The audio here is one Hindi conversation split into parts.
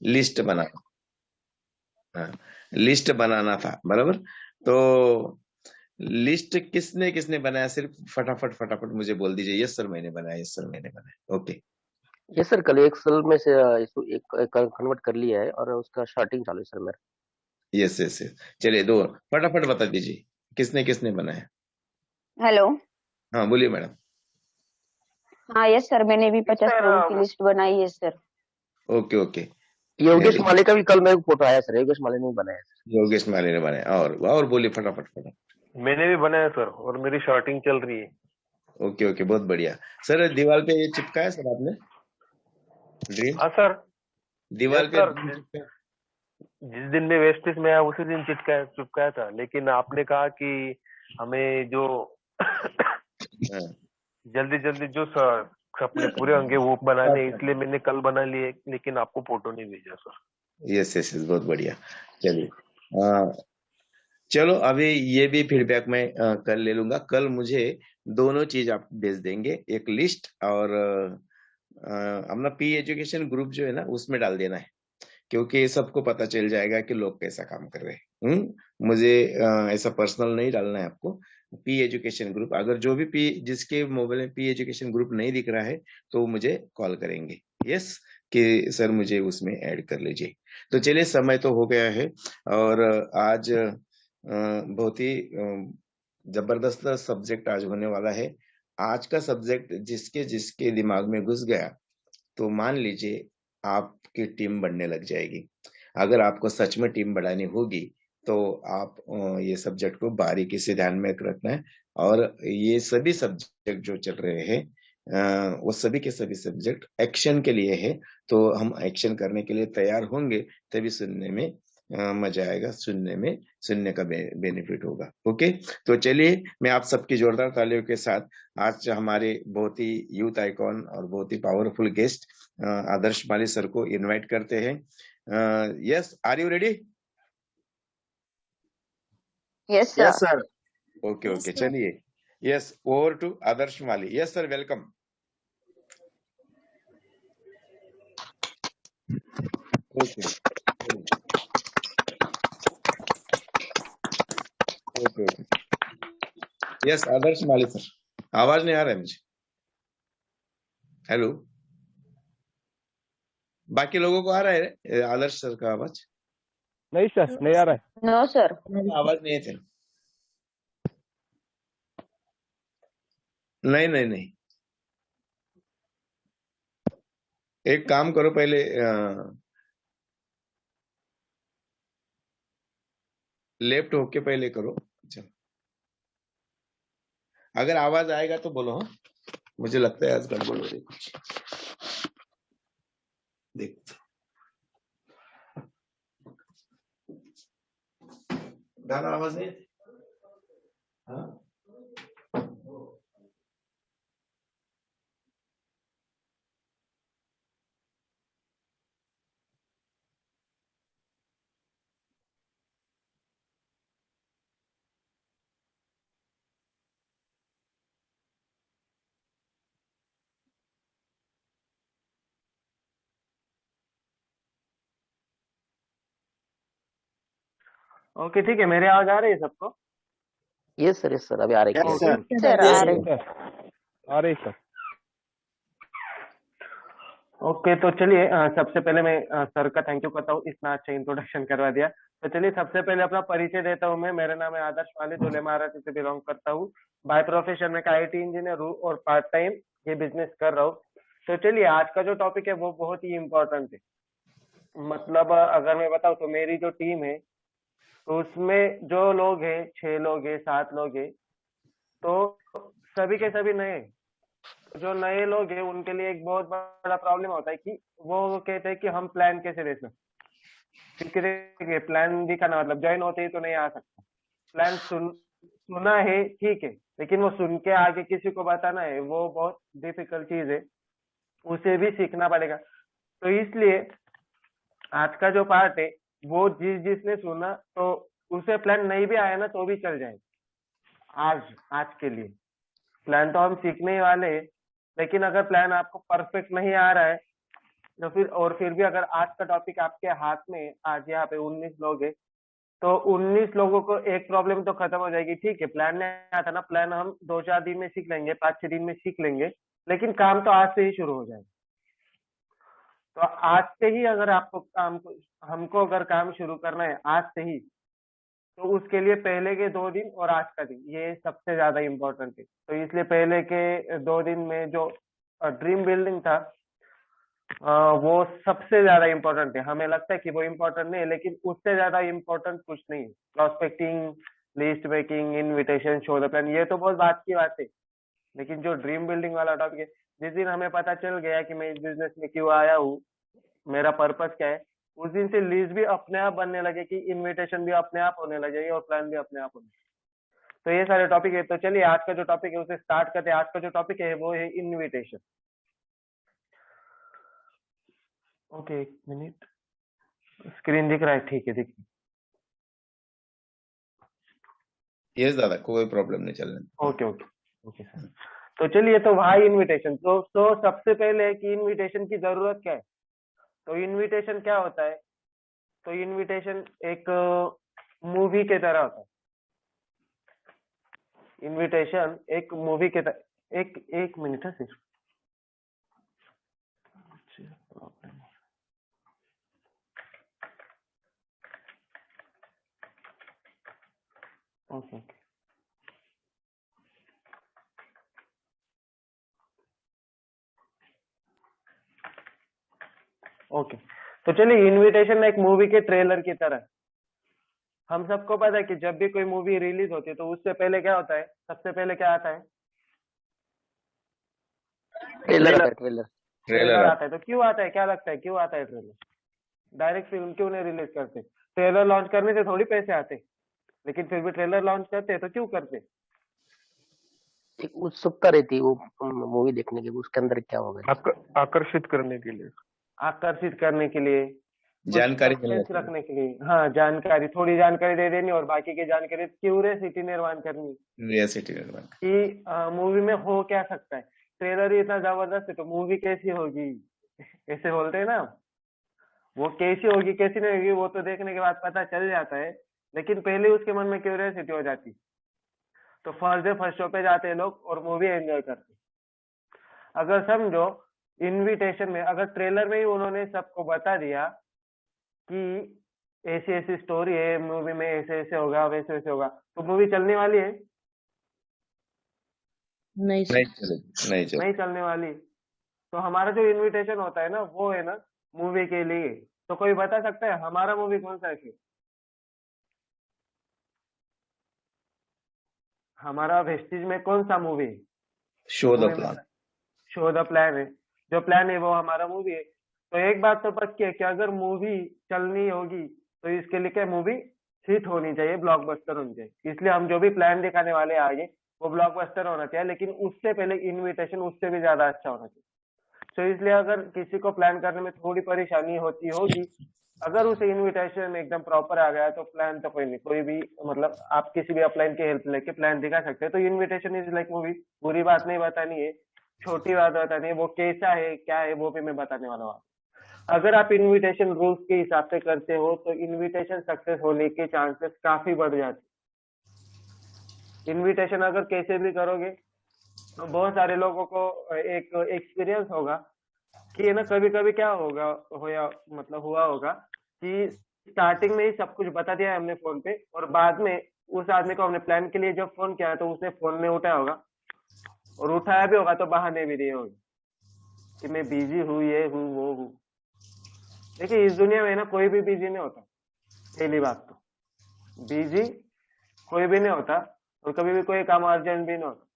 लिस्ट बनाना। हाँ, लिस्ट बनाना था बराबर। तो लिस्ट किसने किसने बनाया, सिर्फ फटाफट फटाफट मुझे बोल दीजिए। यस सर मैंने बनाया, यस सर मैंने बनाया। ओके। ये सर कल एक्सेल में से इसको एक कन्वर्ट कर लिया है और उसका स्टार्टिंग चालू है सर मेरा। Yes yes yes. चलिए दो फटाफट बता दीजिए किसने किसने बनाया। हेलो। हाँ बोलिए मैडम। हाँ यस सर, मैंने भी 50 सर लोगों की लिस्ट बनाई है सर। Okay okay. योगेश चलिए माले का भी कल मेरे को फोटो आया सर, योगेश माले ने भी बनाया सर। योगेश माली ने बनाया। और बोलिए फटाफट फटाफट। मैंने भी बनाया सर, और मेरी शॉर्टिंग चल रही है। ओके ओके बहुत बढ़िया। सर दीवार पे ये चिपकाया सर आपने ड्रीम? हाँ सर। दीवार यस पे सर, ड्रीम चिपकाया? जिस दिन मैं वेस्ट इंडीज में आया उसी दिन चिपकाया चिपकाया था, लेकिन आपने कहा कि हमें जो हाँ। जल्दी जल्दी जो अपने पूरे होंगे वो बनाने, इसलिए मैंने कल बना लिए, लेकिन आपको फोटो नहीं भेजा सर। यस यस यस बहुत बढ़िया। चलिए चलो अभी ये भी फीडबैक मैं कल ले लूंगा। कल मुझे दोनों चीज आप भेज देंगे, एक लिस्ट और अपना पी एजुकेशन ग्रुप जो है ना उसमें डाल देना है, क्योंकि सबको पता चल जाएगा कि लोग कैसा काम कर रहे हैं। मुझे ऐसा पर्सनल नहीं डालना है आपको। पी एजुकेशन ग्रुप, अगर जो भी पी जिसके मोबाइल में पी एजुकेशन ग्रुप नहीं दिख रहा है तो वो मुझे कॉल करेंगे। यस कि सर मुझे उसमें ऐड कर लीजिए। तो चलिए समय तो हो गया है। और आज बहुत ही जबरदस्त सब्जेक्ट आज होने वाला है। आज का सब्जेक्ट जिसके जिसके दिमाग में घुस गया तो मान लीजिए आपकी टीम बढ़ने लग जाएगी। अगर आपको सच में टीम बढ़ानी होगी तो आप ये सब्जेक्ट को बारीकी से ध्यान में रखना है। और ये सभी सब्जेक्ट जो चल रहे हैं वो सभी के सभी सब्जेक्ट एक्शन के लिए है। तो हम एक्शन करने के लिए तैयार होंगे तभी सुनने में मजा आएगा, सुनने में सुनने का बेनिफिट होगा। ओके। तो चलिए मैं आप सबकी जोरदार तालियों के साथ आज हमारे बहुत ही यूथ आइकॉन और बहुत ही powerful guest Adarsh Mali sir को इनवाइट करते हैं। Yes are you ready? Yes yes sir. Sir. Okay okay चलिए। Yes over to Adarsh Mali. Yes sir welcome. Okay okay okay. Yes Adarsh Mali sir, आवाज नहीं आ रहा है मुझे। हेलो, बाकी लोगों को आ रहा है आदर्श सर का आवाज? नहीं सर, नहीं आ रहा है। No sir. आवाज नहीं है थे। नहीं नहीं नहीं, एक काम करो पहले लेफ्ट होके पहले करो। अच्छा, अगर आवाज आएगा तो बोलो। हाँ मुझे लगता है आज गड़बड़ हो रही है कुछ। देख गाना आवाज नहीं है? हाँ ओके ठीक है, मेरे आवाज आ रही है सबको? यस सर अभी आ रही है। ओके सर आ रहे। सर, आ रही सर। ओके तो चलिए, सबसे पहले मैं सर का थैंक यू करता हूँ, इतना अच्छा इंट्रोडक्शन करवा दिया। तो चलिए सबसे पहले अपना परिचय देता हूँ मैं। मेरा नाम है आदर्श वाली, धुले महाराष्ट्र से बिलोंग करता हूँ। बाय प्रोफेशन में आईटी इंजीनियर हूँ और पार्ट टाइम ये बिजनेस कर रहा हूँ। तो चलिए आज का जो टॉपिक है वो बहुत ही इम्पोर्टेंट है। मतलब अगर मैं बताऊँ तो मेरी जो टीम है, तो उसमें जो लोग हैं, 6 लोग हैं, 7 लोग हैं, तो सभी के सभी नए हैं। जो नए लोग हैं उनके लिए एक बहुत बड़ा प्रॉब्लम होता है कि वो कहते हैं कि हम प्लान कैसे दे सकते। क्योंकि देखिए प्लान दिखाना मतलब ज्वाइन होते ही तो नहीं आ सकता। प्लान सुना है ठीक है, लेकिन वो सुन के आगे किसी को बताना है वो बहुत डिफिकल्ट चीज है, उसे भी सीखना पड़ेगा। तो इसलिए आज का जो पार्ट है वो जिसने सुना तो उसे प्लान नहीं भी आया ना तो भी चल जाएगा। आज आज के लिए प्लान तो हम सीखने ही वाले हैं, लेकिन अगर प्लान आपको परफेक्ट नहीं आ रहा है फिर भी अगर आज का टॉपिक आपके हाथ में, आज यहाँ पे 19 लोग है, तो 19 लोगों को एक प्रॉब्लम तो खत्म हो जाएगी। ठीक है, प्लान नहीं आता ना, प्लान हम 2-4 दिन में सीख लेंगे, 5-6 दिन में सीख लेंगे, लेकिन काम तो आज से ही शुरू हो जाएगा। तो आज से ही अगर आपको हमको अगर काम शुरू करना है आज से ही, तो उसके लिए पहले के 2 दिन और आज का दिन ये सबसे ज्यादा इम्पोर्टेंट है। तो इसलिए पहले के 2 दिन में जो ड्रीम बिल्डिंग था, वो सबसे ज्यादा इम्पोर्टेंट है। हमें लगता है कि वो इम्पोर्टेंट नहीं है, लेकिन उससे ज्यादा इम्पोर्टेंट कुछ नहीं है। Prospecting, list making, invitation, show the plan, ये तो बहुत बात की बात है, लेकिन जो ड्रीम बिल्डिंग वाला टॉपिक है, जिस दिन हमें पता चल गया कि मैं इस बिजनेस में क्यों आया हूँ, मेरा पर्पस क्या है, उस दिन से लिस्ट भी अपने आप बनने लगे कि इनविटेशन भी अपने आप होने लगेगी और प्लान भी अपने आप होने। तो ये सारे टॉपिक है। तो चलिए आज का जो टॉपिक है उसे स्टार्ट करते हैं। आज का जो टॉपिक है वो है इनविटेशन। ओके, 1 मिनट, स्क्रीन दिख रहा है? ठीक है, दिख यस दादा, कोई प्रॉब्लम नहीं चलने। Okay okay okay sir. तो चलिए, तो भाई इनविटेशन, तो सबसे पहले कि इनविटेशन की जरूरत क्या है। तो इनविटेशन क्या होता है? तो इनविटेशन एक मूवी के तरह होता है। इनविटेशन एक मूवी के तरह, एक मिनट है सिर्फ। Okay okay okay. तो चलिए, इनविटेशन एक मूवी के ट्रेलर की तरह। हम सबको पता है कि जब भी कोई मूवी रिलीज होती है तो उससे पहले क्या होता है? सबसे पहले क्या आता है? ट्रेलर आता है, ट्रेलर। ट्रेलर आता है। तो क्यों आता है? क्या लगता है क्यों आता है ट्रेलर? डायरेक्ट फिल्म क्यों नहीं रिलीज करते? ट्रेलर लॉन्च करने से थोड़ी पैसे आते, लेकिन फिर भी ट्रेलर लॉन्च करते हैं। तो क्यों करते? एक उत्सुकता रहती है वो मूवी देखने की, उसके अंदर क्या होगा, आकर्षित करने के लिए, आकर्षित करने के लिए, जानकारी सस्पेंस रखने के लिए। हाँ, जानकारी, थोड़ी जानकारी दे देनी और बाकी की जानकारी क्यूरियोसिटी निर्माण करनी कि मूवी में हो क्या सकता है। ट्रेलर ही इतना जबरदस्त है तो मूवी कैसी होगी ऐसे बोलते हैं ना। वो कैसी होगी कैसी नहीं होगी वो तो देखने के बाद पता चल जाता है, लेकिन पहले उसके मन में क्यूरियोसिटी हो जाती। तो फर्स्ट शो पे जाते हैं लोग और मूवी एंजॉय करते। अगर समझो इनविटेशन में, अगर ट्रेलर में ही उन्होंने सबको बता दिया कि ऐसी ऐसी स्टोरी है, मूवी में ऐसे ऐसे होगा, वैसे वैसे होगा, तो मूवी चलने वाली है? नहीं नहीं चलने वाली। तो हमारा जो इनविटेशन होता है ना, वो है ना मूवी के लिए। तो कोई बता सकता है हमारा मूवी कौन सा है? हमारा वेस्टिज में कौन सा मूवी है? Show the plan. Show the plan है। जो प्लान है वो हमारा मूवी है। तो एक बात तो पक्की है कि अगर मूवी चलनी होगी तो इसके लिए क्या, मूवी हिट होनी चाहिए, ब्लॉकबस्टर होनी चाहिए। इसलिए हम जो भी प्लान दिखाने वाले हैं आगे, वो ब्लॉकबस्टर होना चाहिए, लेकिन उससे पहले इनविटेशन उससे भी ज्यादा अच्छा होना चाहिए। तो इसलिए अगर किसी को प्लान करने में थोड़ी परेशानी होती होगी, अगर उसे इनविटेशन एकदम प्रॉपर आ गया तो प्लान तो कोई नहीं, कोई भी मतलब आप किसी भी अपलाइन की हेल्प लेके प्लान दिखा सकते हैं। तो इनविटेशन इज लाइक मूवी। बुरी बात नहीं बतानी है, छोटी बात बतानी है, वो कैसा है क्या है वो भी मैं बताने वाला हूँ। अगर आप इनविटेशन रूल्स के हिसाब से करते हो तो इनविटेशन सक्सेस होने के चांसेस काफी बढ़ जाते। इनविटेशन अगर कैसे भी करोगे तो बहुत सारे लोगों को एक एक्सपीरियंस होगा कि ना, कभी कभी क्या होगा हुआ होगा कि स्टार्टिंग में ही सब कुछ बता दिया है हमने फोन पे, और बाद में उस आदमी को हमने प्लान के लिए जब फोन किया तो उसने फोन नहीं उठाया होगा, और उठाया भी होगा तो बहाने भी दिए होंगे कि मैं बिजी हूँ, ये हूँ, वो हूँ। देखिए, इस दुनिया में ना कोई भी बिजी नहीं होता। पहली बात तो बिजी कोई भी नहीं होता, और कभी भी कोई काम अर्जेंट भी नहीं होता।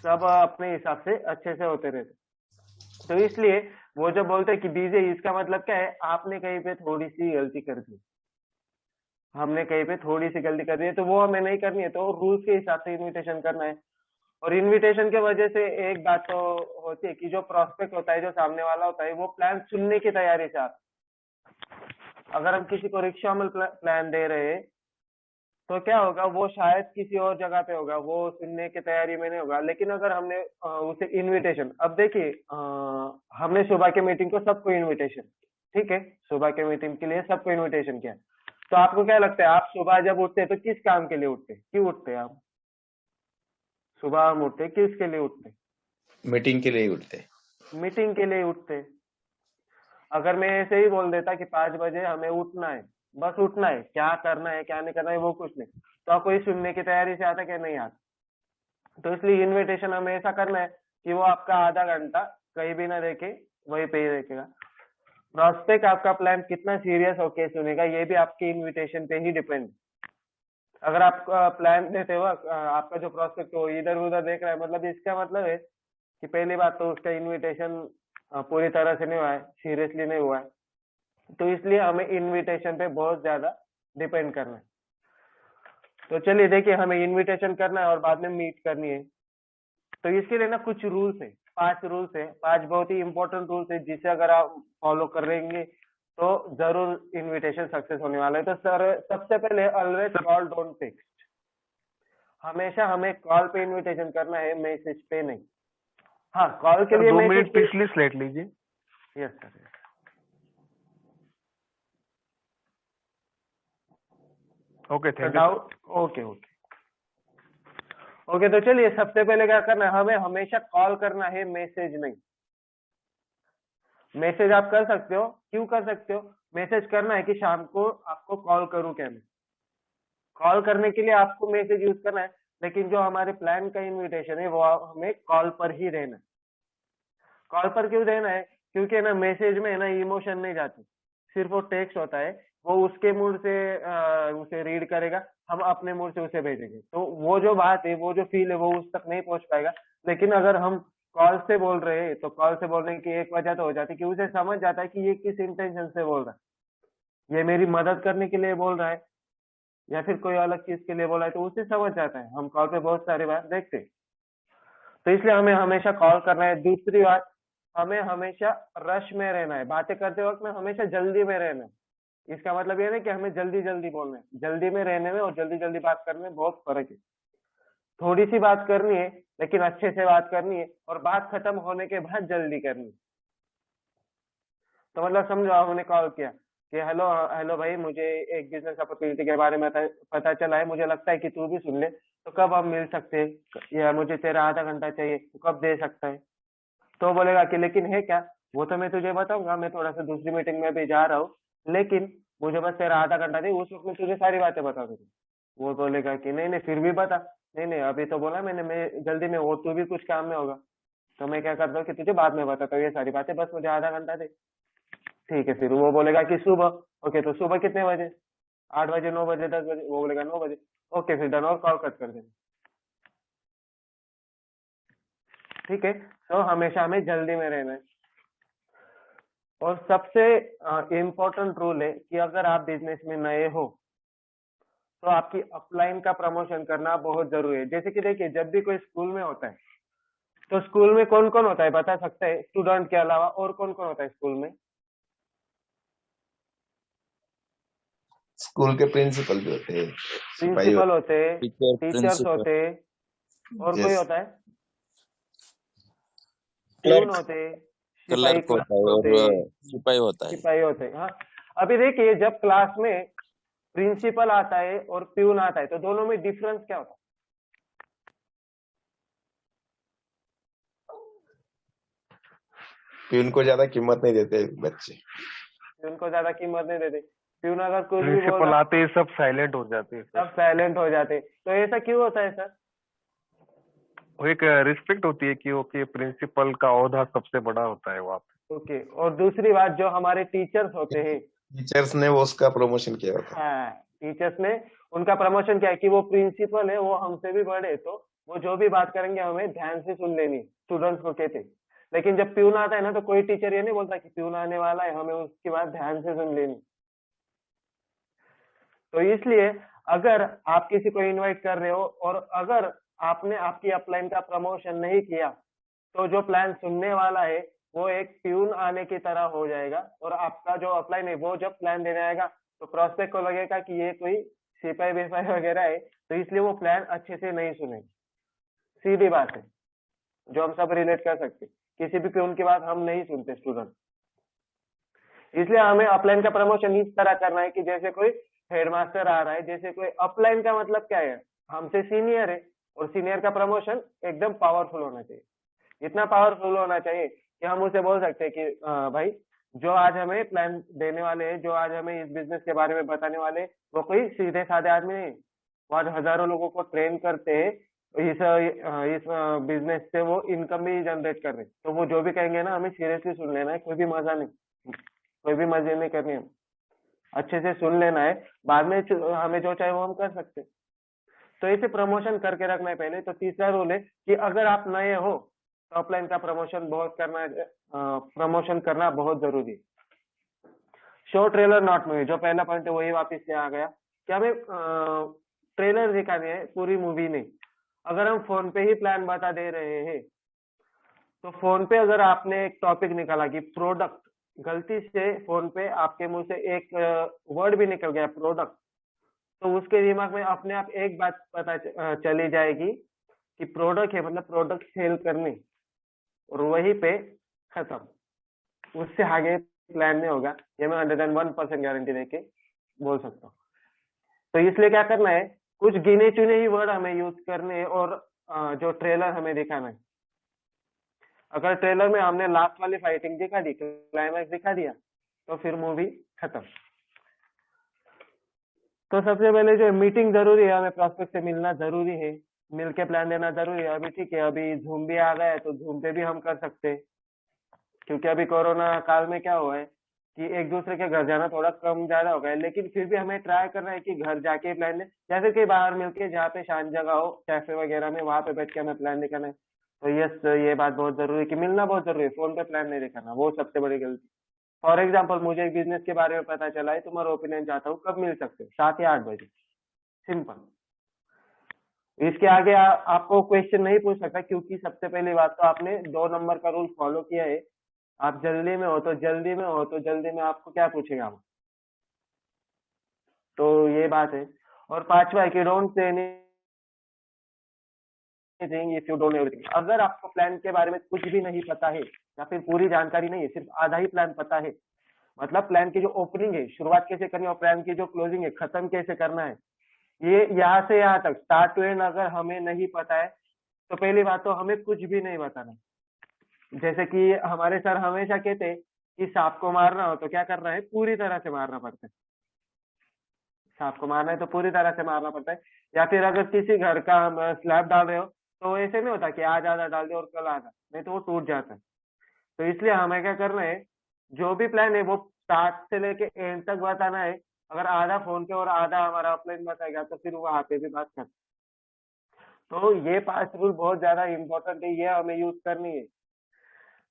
सब अपने हिसाब से अच्छे से होते रहते। तो इसलिए वो जो बोलते हैं कि बिजी, इसका मतलब क्या है, आपने कहीं पे थोड़ी सी गलती कर दी, हमने कहीं पे थोड़ी सी गलती कर दी है, तो वो हमें नहीं करनी है। तो रूल्स के हिसाब से इनविटेशन करना है। और इनविटेशन के वजह से एक बात तो होती है कि जो प्रोस्पेक्ट होता है, जो सामने वाला होता है, वो प्लान सुनने की तैयारी से आता है। अगर हम किसी को रिक्शा में प्लान दे रहे हैं तो क्या होगा, वो शायद किसी और जगह पे होगा, वो सुनने की तैयारी में नहीं होगा। लेकिन अगर हमने उसे इनविटेशन, अब देखिए हमने सुबह के मीटिंग को सबको इनविटेशन, ठीक है, सुबह के मीटिंग के लिए सबको इनविटेशन किया। तो आपको क्या लगता है, आप सुबह जब उठते हैं तो किस काम के लिए उठते हैं, क्यों उठते हैं आप? सुबह हम उठते हैं, किसके लिए उठते हैं? मीटिंग के लिए उठते। मीटिंग के लिए उठते हैं। अगर मैं ऐसे ही बोल देता कि 5 बजे हमें उठना है, बस उठना है, क्या करना है क्या नहीं करना है वो कुछ नहीं, तो आप कोई सुनने की तैयारी से आता क्या, नहीं आता। तो इसलिए इनविटेशन हमें ऐसा करना है कि वो आपका आधा घंटा कहीं भी ना देखे, वहीं पे ही देखेगा। प्रोस्पेक्ट आपका प्लान कितना सीरियस होके सुनेगा, ये भी आपके इनविटेशन पे ही डिपेंड। अगर आप प्लान देते हो, आपका जो प्रोस्पेक्ट हो इधर उधर देख रहा है, मतलब इसका मतलब है कि पहली बात तो उसका इनविटेशन पूरी तरह से नहीं हुआ है, सीरियसली नहीं हुआ है। तो इसलिए हमें इनविटेशन पे बहुत ज्यादा डिपेंड करना है। तो चलिए देखिए, हमें इनविटेशन करना है और बाद में मीट करनी है। तो इसके लिए ना कुछ रूल्स है, 5 रूल्स है, 5 बहुत ही इंपॉर्टेंट रूल्स है, जिसे अगर आप फॉलो कर रहेंगे तो जरूर इनविटेशन सक्सेस होने वाला है। तो सर सबसे पहले ऑलवेज कॉल डोंट टेक्स्ट, हमेशा हमें कॉल पे इनविटेशन करना है, मैसेज पे नहीं। हाँ, कॉल के लिए 2 मैसेज मिनट पिछली स्लाइड लीजिए। Yes sir. Okay, thank you. Doubt, okay okay okay. तो चलिए सबसे पहले क्या करना है, हमें हमेशा कॉल करना है, मैसेज नहीं। मैसेज आप कर सकते हो, क्यों कर सकते हो, मैसेज करना है कि शाम को आपको कॉल करूं क्या मैं, कॉल करने के लिए आपको मैसेज यूज करना है। लेकिन जो हमारे प्लान का इनविटेशन है वो हमें कॉल पर ही रहना है। कॉल पर क्यों रहना है, क्योंकि ना मैसेज में ना इमोशन नहीं जाती, सिर्फ वो टेक्स्ट होता है, वो उसके मूड से उसे रीड करेगा, हम अपने मूड से उसे भेजेंगे, तो वो जो बात है, वो जो फील है, वो उस तक नहीं पहुंच पाएगा। लेकिन अगर हम कॉल से बोल रहे हैं तो कॉल से बोलने की एक वजह तो हो जाती है कि उसे समझ जाता है कि ये किस इंटेंशन से बोल रहा है, ये मेरी मदद करने के लिए बोल रहा है या फिर कोई अलग चीज के लिए बोल रहा है, तो उसे समझ जाता है। हम कॉल पे बहुत सारी बात देखते हैं, तो इसलिए हमें हमेशा कॉल करना है। दूसरी बात, हमें हमेशा रश में रहना है, बातें करते वक्त में हमेशा जल्दी में रहना है। इसका मतलब ये नहीं कि हमें जल्दी जल्दी बोलना है, जल्दी में रहने में और जल्दी जल्दी बात करने में बहुत फर्क है। थोड़ी सी बात करनी है लेकिन अच्छे से बात करनी है, और बात खत्म होने के बाद जल्दी करनी है। तो मतलब समझो आपने कॉल किया कि हेलो हेलो भाई, मुझे एक बिजनेस अपॉर्चुनिटी के बारे में पता चला है, मुझे लगता है कि तू भी सुन ले, तो कब हम मिल सकते हैं, या मुझे तेरा आधा घंटा चाहिए, तो कब दे सकता है। तो बोलेगा कि लेकिन है क्या, वो तो मैं तुझे बताऊंगा, मैं थोड़ा सा दूसरी मीटिंग में भी जा रहा हूँ, लेकिन मुझे बस तेरा आधा घंटा दे, उस वक्त मैं तुझे सारी बातें बता दूंगा। वो बोलेगा कि नहीं नहीं फिर भी बता, नहीं नहीं अभी तो बोला मैंने, मैं जल्दी में हो, तू भी कुछ काम में होगा, तो मैं क्या करता हूँ कि तुझे बाद में बताता हूँ ये सारी बातें, बस मुझे आधा घंटा दे। ठीक है, फिर वो बोलेगा कि सुबह, ओके तो सुबह कितने बजे, 8 बजे, 9 बजे, 10 बजे, वो बोलेगा 9 बजे, ओके फिर डन, और कॉल कट कर देना। ठीक है, तो हमेशा हमें जल्दी में रहना है। और सबसे इम्पोर्टेंट रूल है कि अगर आप बिजनेस में नए हो तो आपकी अपलाइन का प्रमोशन करना बहुत जरूरी है। जैसे कि देखिए, जब भी कोई स्कूल में होता है तो स्कूल में कौन कौन होता है बता सकते हैं, स्टूडेंट के अलावा और कौन कौन होता है स्कूल में? स्कूल के प्रिंसिपल भी होते हैं, सिपाही प्रिंसिपल होते हैं, टीचर, टीचर्स प्रिंसिपल, होते हैं, और कोई यस, होता है, प्यून क्लर्क, होते हैं, सिपाही क्लर्क क्लर्क होता है होते हैं, और सिपाही होता है। सिपाही होते हैं। हाँ, अभी देखिए जब क्लास में प्रिंसिपल आता है और प्यून आता है तो दोनों में डिफरेंस क्या होता है? प्यून को ज्यादा कीमत नहीं देते बच्चे। प्यून को ज्यादा कीमत नहीं देते, प्यून अगर कुछ भी बोल प्रिंसिपल रहा आते ही सब साइलेंट हो जाते हैं सब सर। साइलेंट हो जाते, तो ऐसा क्यों होता है सर? वो एक रिस्पेक्ट होती है कि ओके प्रिंसिपल का ओहदा सबसे बड़ा होता है वहाँ पे। ओके, और दूसरी बात, जो हमारे टीचर्स होते हैं, टीचर्स ने वो उसका प्रमोशन किया होता है। हाँ टीचर्स ने उनका प्रमोशन किया है कि वो प्रिंसिपल है, वो हमसे भी बड़े हैं, तो वो जो भी बात करेंगे हमें ध्यान से सुन लेनी, स्टूडेंट्स को कहते हैं। लेकिन जब प्यून आता है ना तो कोई टीचर ये नहीं बोलता कि प्यून आने वाला है, हमें उसकी बात ध्यान से सुन लेनी। तो इसलिए अगर आप किसी को इनवाइट कर रहे हो और अगर आपने आपकी अपलाइन का प्रमोशन नहीं किया तो जो प्लान सुनने वाला है वो एक प्यून आने की तरह हो जाएगा, और आपका जो अपलाइन है वो जब प्लान देने आएगा तो प्रोस्पेक्ट को लगेगा कि ये कोई सिपाही बिपाही वगैरह है, तो इसलिए वो प्लान अच्छे से नहीं सुनेंगे। सीधी बात है, जो हम सब रिलेट कर सकते। किसी भी प्यून की बात हम नहीं सुनते स्टूडेंट। इसलिए हमें अपलाइन का प्रमोशन इस तरह करना है कि जैसे कोई हेडमास्टर आ रहा है, जैसे कोई अपलाइन का मतलब क्या है, हमसे सीनियर है और सीनियर का प्रमोशन एकदम पावरफुल होना चाहिए। इतना पावरफुल होना चाहिए कि हम उसे बोल सकते हैं कि भाई जो आज हमें प्लान देने वाले हैं, जो आज हमें इस बिजनेस के बारे में बताने वाले हैं, वो कोई सीधे साधे आदमी नहीं, वो आज हजारों लोगों को ट्रेन करते हैं, इस बिजनेस से वो इनकम भी जनरेट कर रहे हैं। तो वो जो भी कहेंगे ना, हमें सीरियसली सुन लेना है, कोई भी मजा नहीं, कोई भी मजे नहीं करनी है, अच्छे से सुन लेना है। बाद में हमें जो चाहे वो हम कर सकते हैं। तो इसे प्रमोशन करके रखना है पहले। तो तीसरा रूल है कि अगर आप नए हो तो अपलाइन का प्रमोशन करना बहुत जरूरी है। शो ट्रेलर नॉट मूवी, जो पहला पॉइंट है वही वापस से आ गया कि हमें ट्रेलर दिखानी है, पूरी मूवी नहीं। अगर हम फोन पे ही प्लान बता दे रहे हैं, तो फोन पे अगर आपने एक टॉपिक निकाला कि प्रोडक्ट, गलती से फोन पे आपके मुंह से एक वर्ड भी निकल गया प्रोडक्ट, तो उसके दिमाग में अपने आप एक बात पता चली जाएगी कि प्रोडक्ट है, मतलब प्रोडक्ट सेल करनी, और वहीं पे खत्म। उससे आगे प्लान नहीं होगा, ये मैं 101% गारंटी देके बोल सकता हूँ। तो इसलिए क्या करना है, कुछ गिने चुने ही वर्ड हमें यूज करने हैं और जो ट्रेलर हमें दिखाना है। अगर ट्रेलर में हमने लास्ट वाली फाइटिंग दिखा दी, क्लाइमैक्स दिखा दिया, तो फिर मूवी खत्म। तो सबसे पहले जो मीटिंग जरूरी है, हमें प्रोस्पेक्ट से मिलना जरूरी है, मिलके प्लान देना जरूरी है। अभी ठीक है, अभी झूम भी आ गया है, तो झूम पे भी हम कर सकते हैं, क्योंकि अभी कोरोना काल में क्या हुआ है कि एक दूसरे के घर जाना थोड़ा कम ज्यादा हो गया है, लेकिन फिर भी हमें ट्राई करना है कि घर जाके प्लान दे, या फिर कहीं बाहर मिलके जहाँ पे शांत जगह हो, कैफे वगैरह में, वहां पे बैठ के हमें प्लान दिखाना है। तो यस, ये बात बहुत जरूरी है कि मिलना बहुत जरूरी है, फोन पे प्लान नहीं दिखाना, वो सबसे बड़ी गलती। फॉर एग्जाम्पल, मुझे एक बिजनेस के बारे में पता चला है, तुम्हारा ओपिनियन चाहता हूँ, कब मिल सकते हो? 7 या 8 बजे, सिंपल। इसके आगे आपको क्वेश्चन नहीं पूछ सकता, क्योंकि सबसे पहली बात तो आपने 2 नंबर का रूल फॉलो किया है। आप जल्दी में हो तो जल्दी में आपको क्या पूछेगा हम? तो ये बात है। और 5वां है कि don't say anything if you don't everything. अगर आपको प्लान के बारे में कुछ भी नहीं पता है, या फिर पूरी जानकारी नहीं है, सिर्फ आधा ही प्लान पता है, मतलब प्लान की जो ओपनिंग है, शुरुआत कैसे करनी है, और प्लान की जो क्लोजिंग है, खत्म कैसे करना है, ये यहाँ से यहाँ तक स्टार्ट टू एंड अगर हमें नहीं पता है, तो पहली बात तो हमें कुछ भी नहीं बताना। जैसे कि हमारे सर हमेशा कहते हैं कि सांप को मारना हो तो क्या करना है, पूरी तरह से मारना पड़ता है। सांप को मारना है तो पूरी तरह से मारना पड़ता है। या फिर अगर किसी घर का हम स्लैब डाल रहे हो, तो ऐसे नहीं होता कि आज आधा डाल दे और कल आधा, नहीं तो वो टूट जाता है। तो इसलिए हमें क्या करना है, जो भी प्लान है वो स्टार्ट से लेके एंड तक बताना है। अगर आधा फोन पे और आधा हमारा ऑफलाइन बताएगा, तो फिर वहां पे भी बात कर। तो ये 5 रूल बहुत ज्यादा इंपॉर्टेंट है, ये हमें यूज करनी है।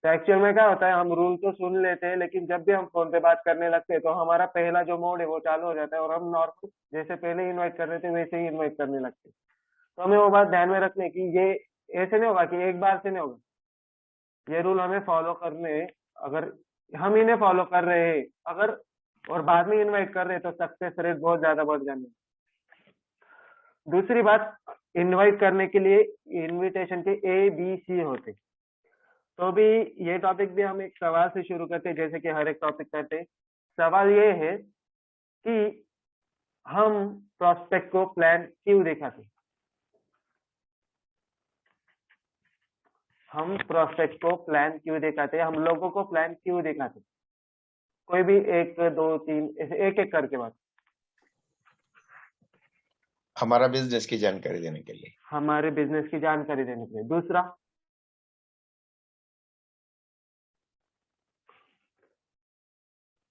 तो एक्चुअल में क्या होता है, हम रूल तो सुन लेते हैं, लेकिन जब भी हम फोन पे बात करने लगते हैं, तो हमारा पहला जो मोड है वो चालू हो जाता है, और हम नॉर्मल जैसे पहले इन्वाइट कर रहे थे वैसे ही इन्वाइट करने लगते हैं। तो हमें वो बात ध्यान में रखनी है कि ये ऐसे नहीं होगा कि एक बार से नहीं होगा, ये रूल हमें फॉलो करने। अगर हम इन्हें फॉलो कर रहे हैं, अगर और बाद में इन्वाइट कर रहे हैं, तो सक्सेस रेट बहुत ज्यादा बढ़ जाने। दूसरी बात, इनवाइट करने के लिए इनविटेशन के ABC होते। तो भी ये टॉपिक भी हम एक सवाल से शुरू करते हैं, जैसे कि हर एक टॉपिक करते हैं। सवाल ये है कि हम प्रोस्पेक्ट को प्लान क्यों दिखाते? हम प्रोस्पेक्ट को प्लान क्यों दिखाते? हम लोगों को प्लान क्यों दिखाते? कोई भी 1 2 3 ऐसे एक एक करके बात। हमारा बिजनेस की जानकारी देने के लिए। हमारे बिजनेस की जानकारी देने के लिए। दूसरा,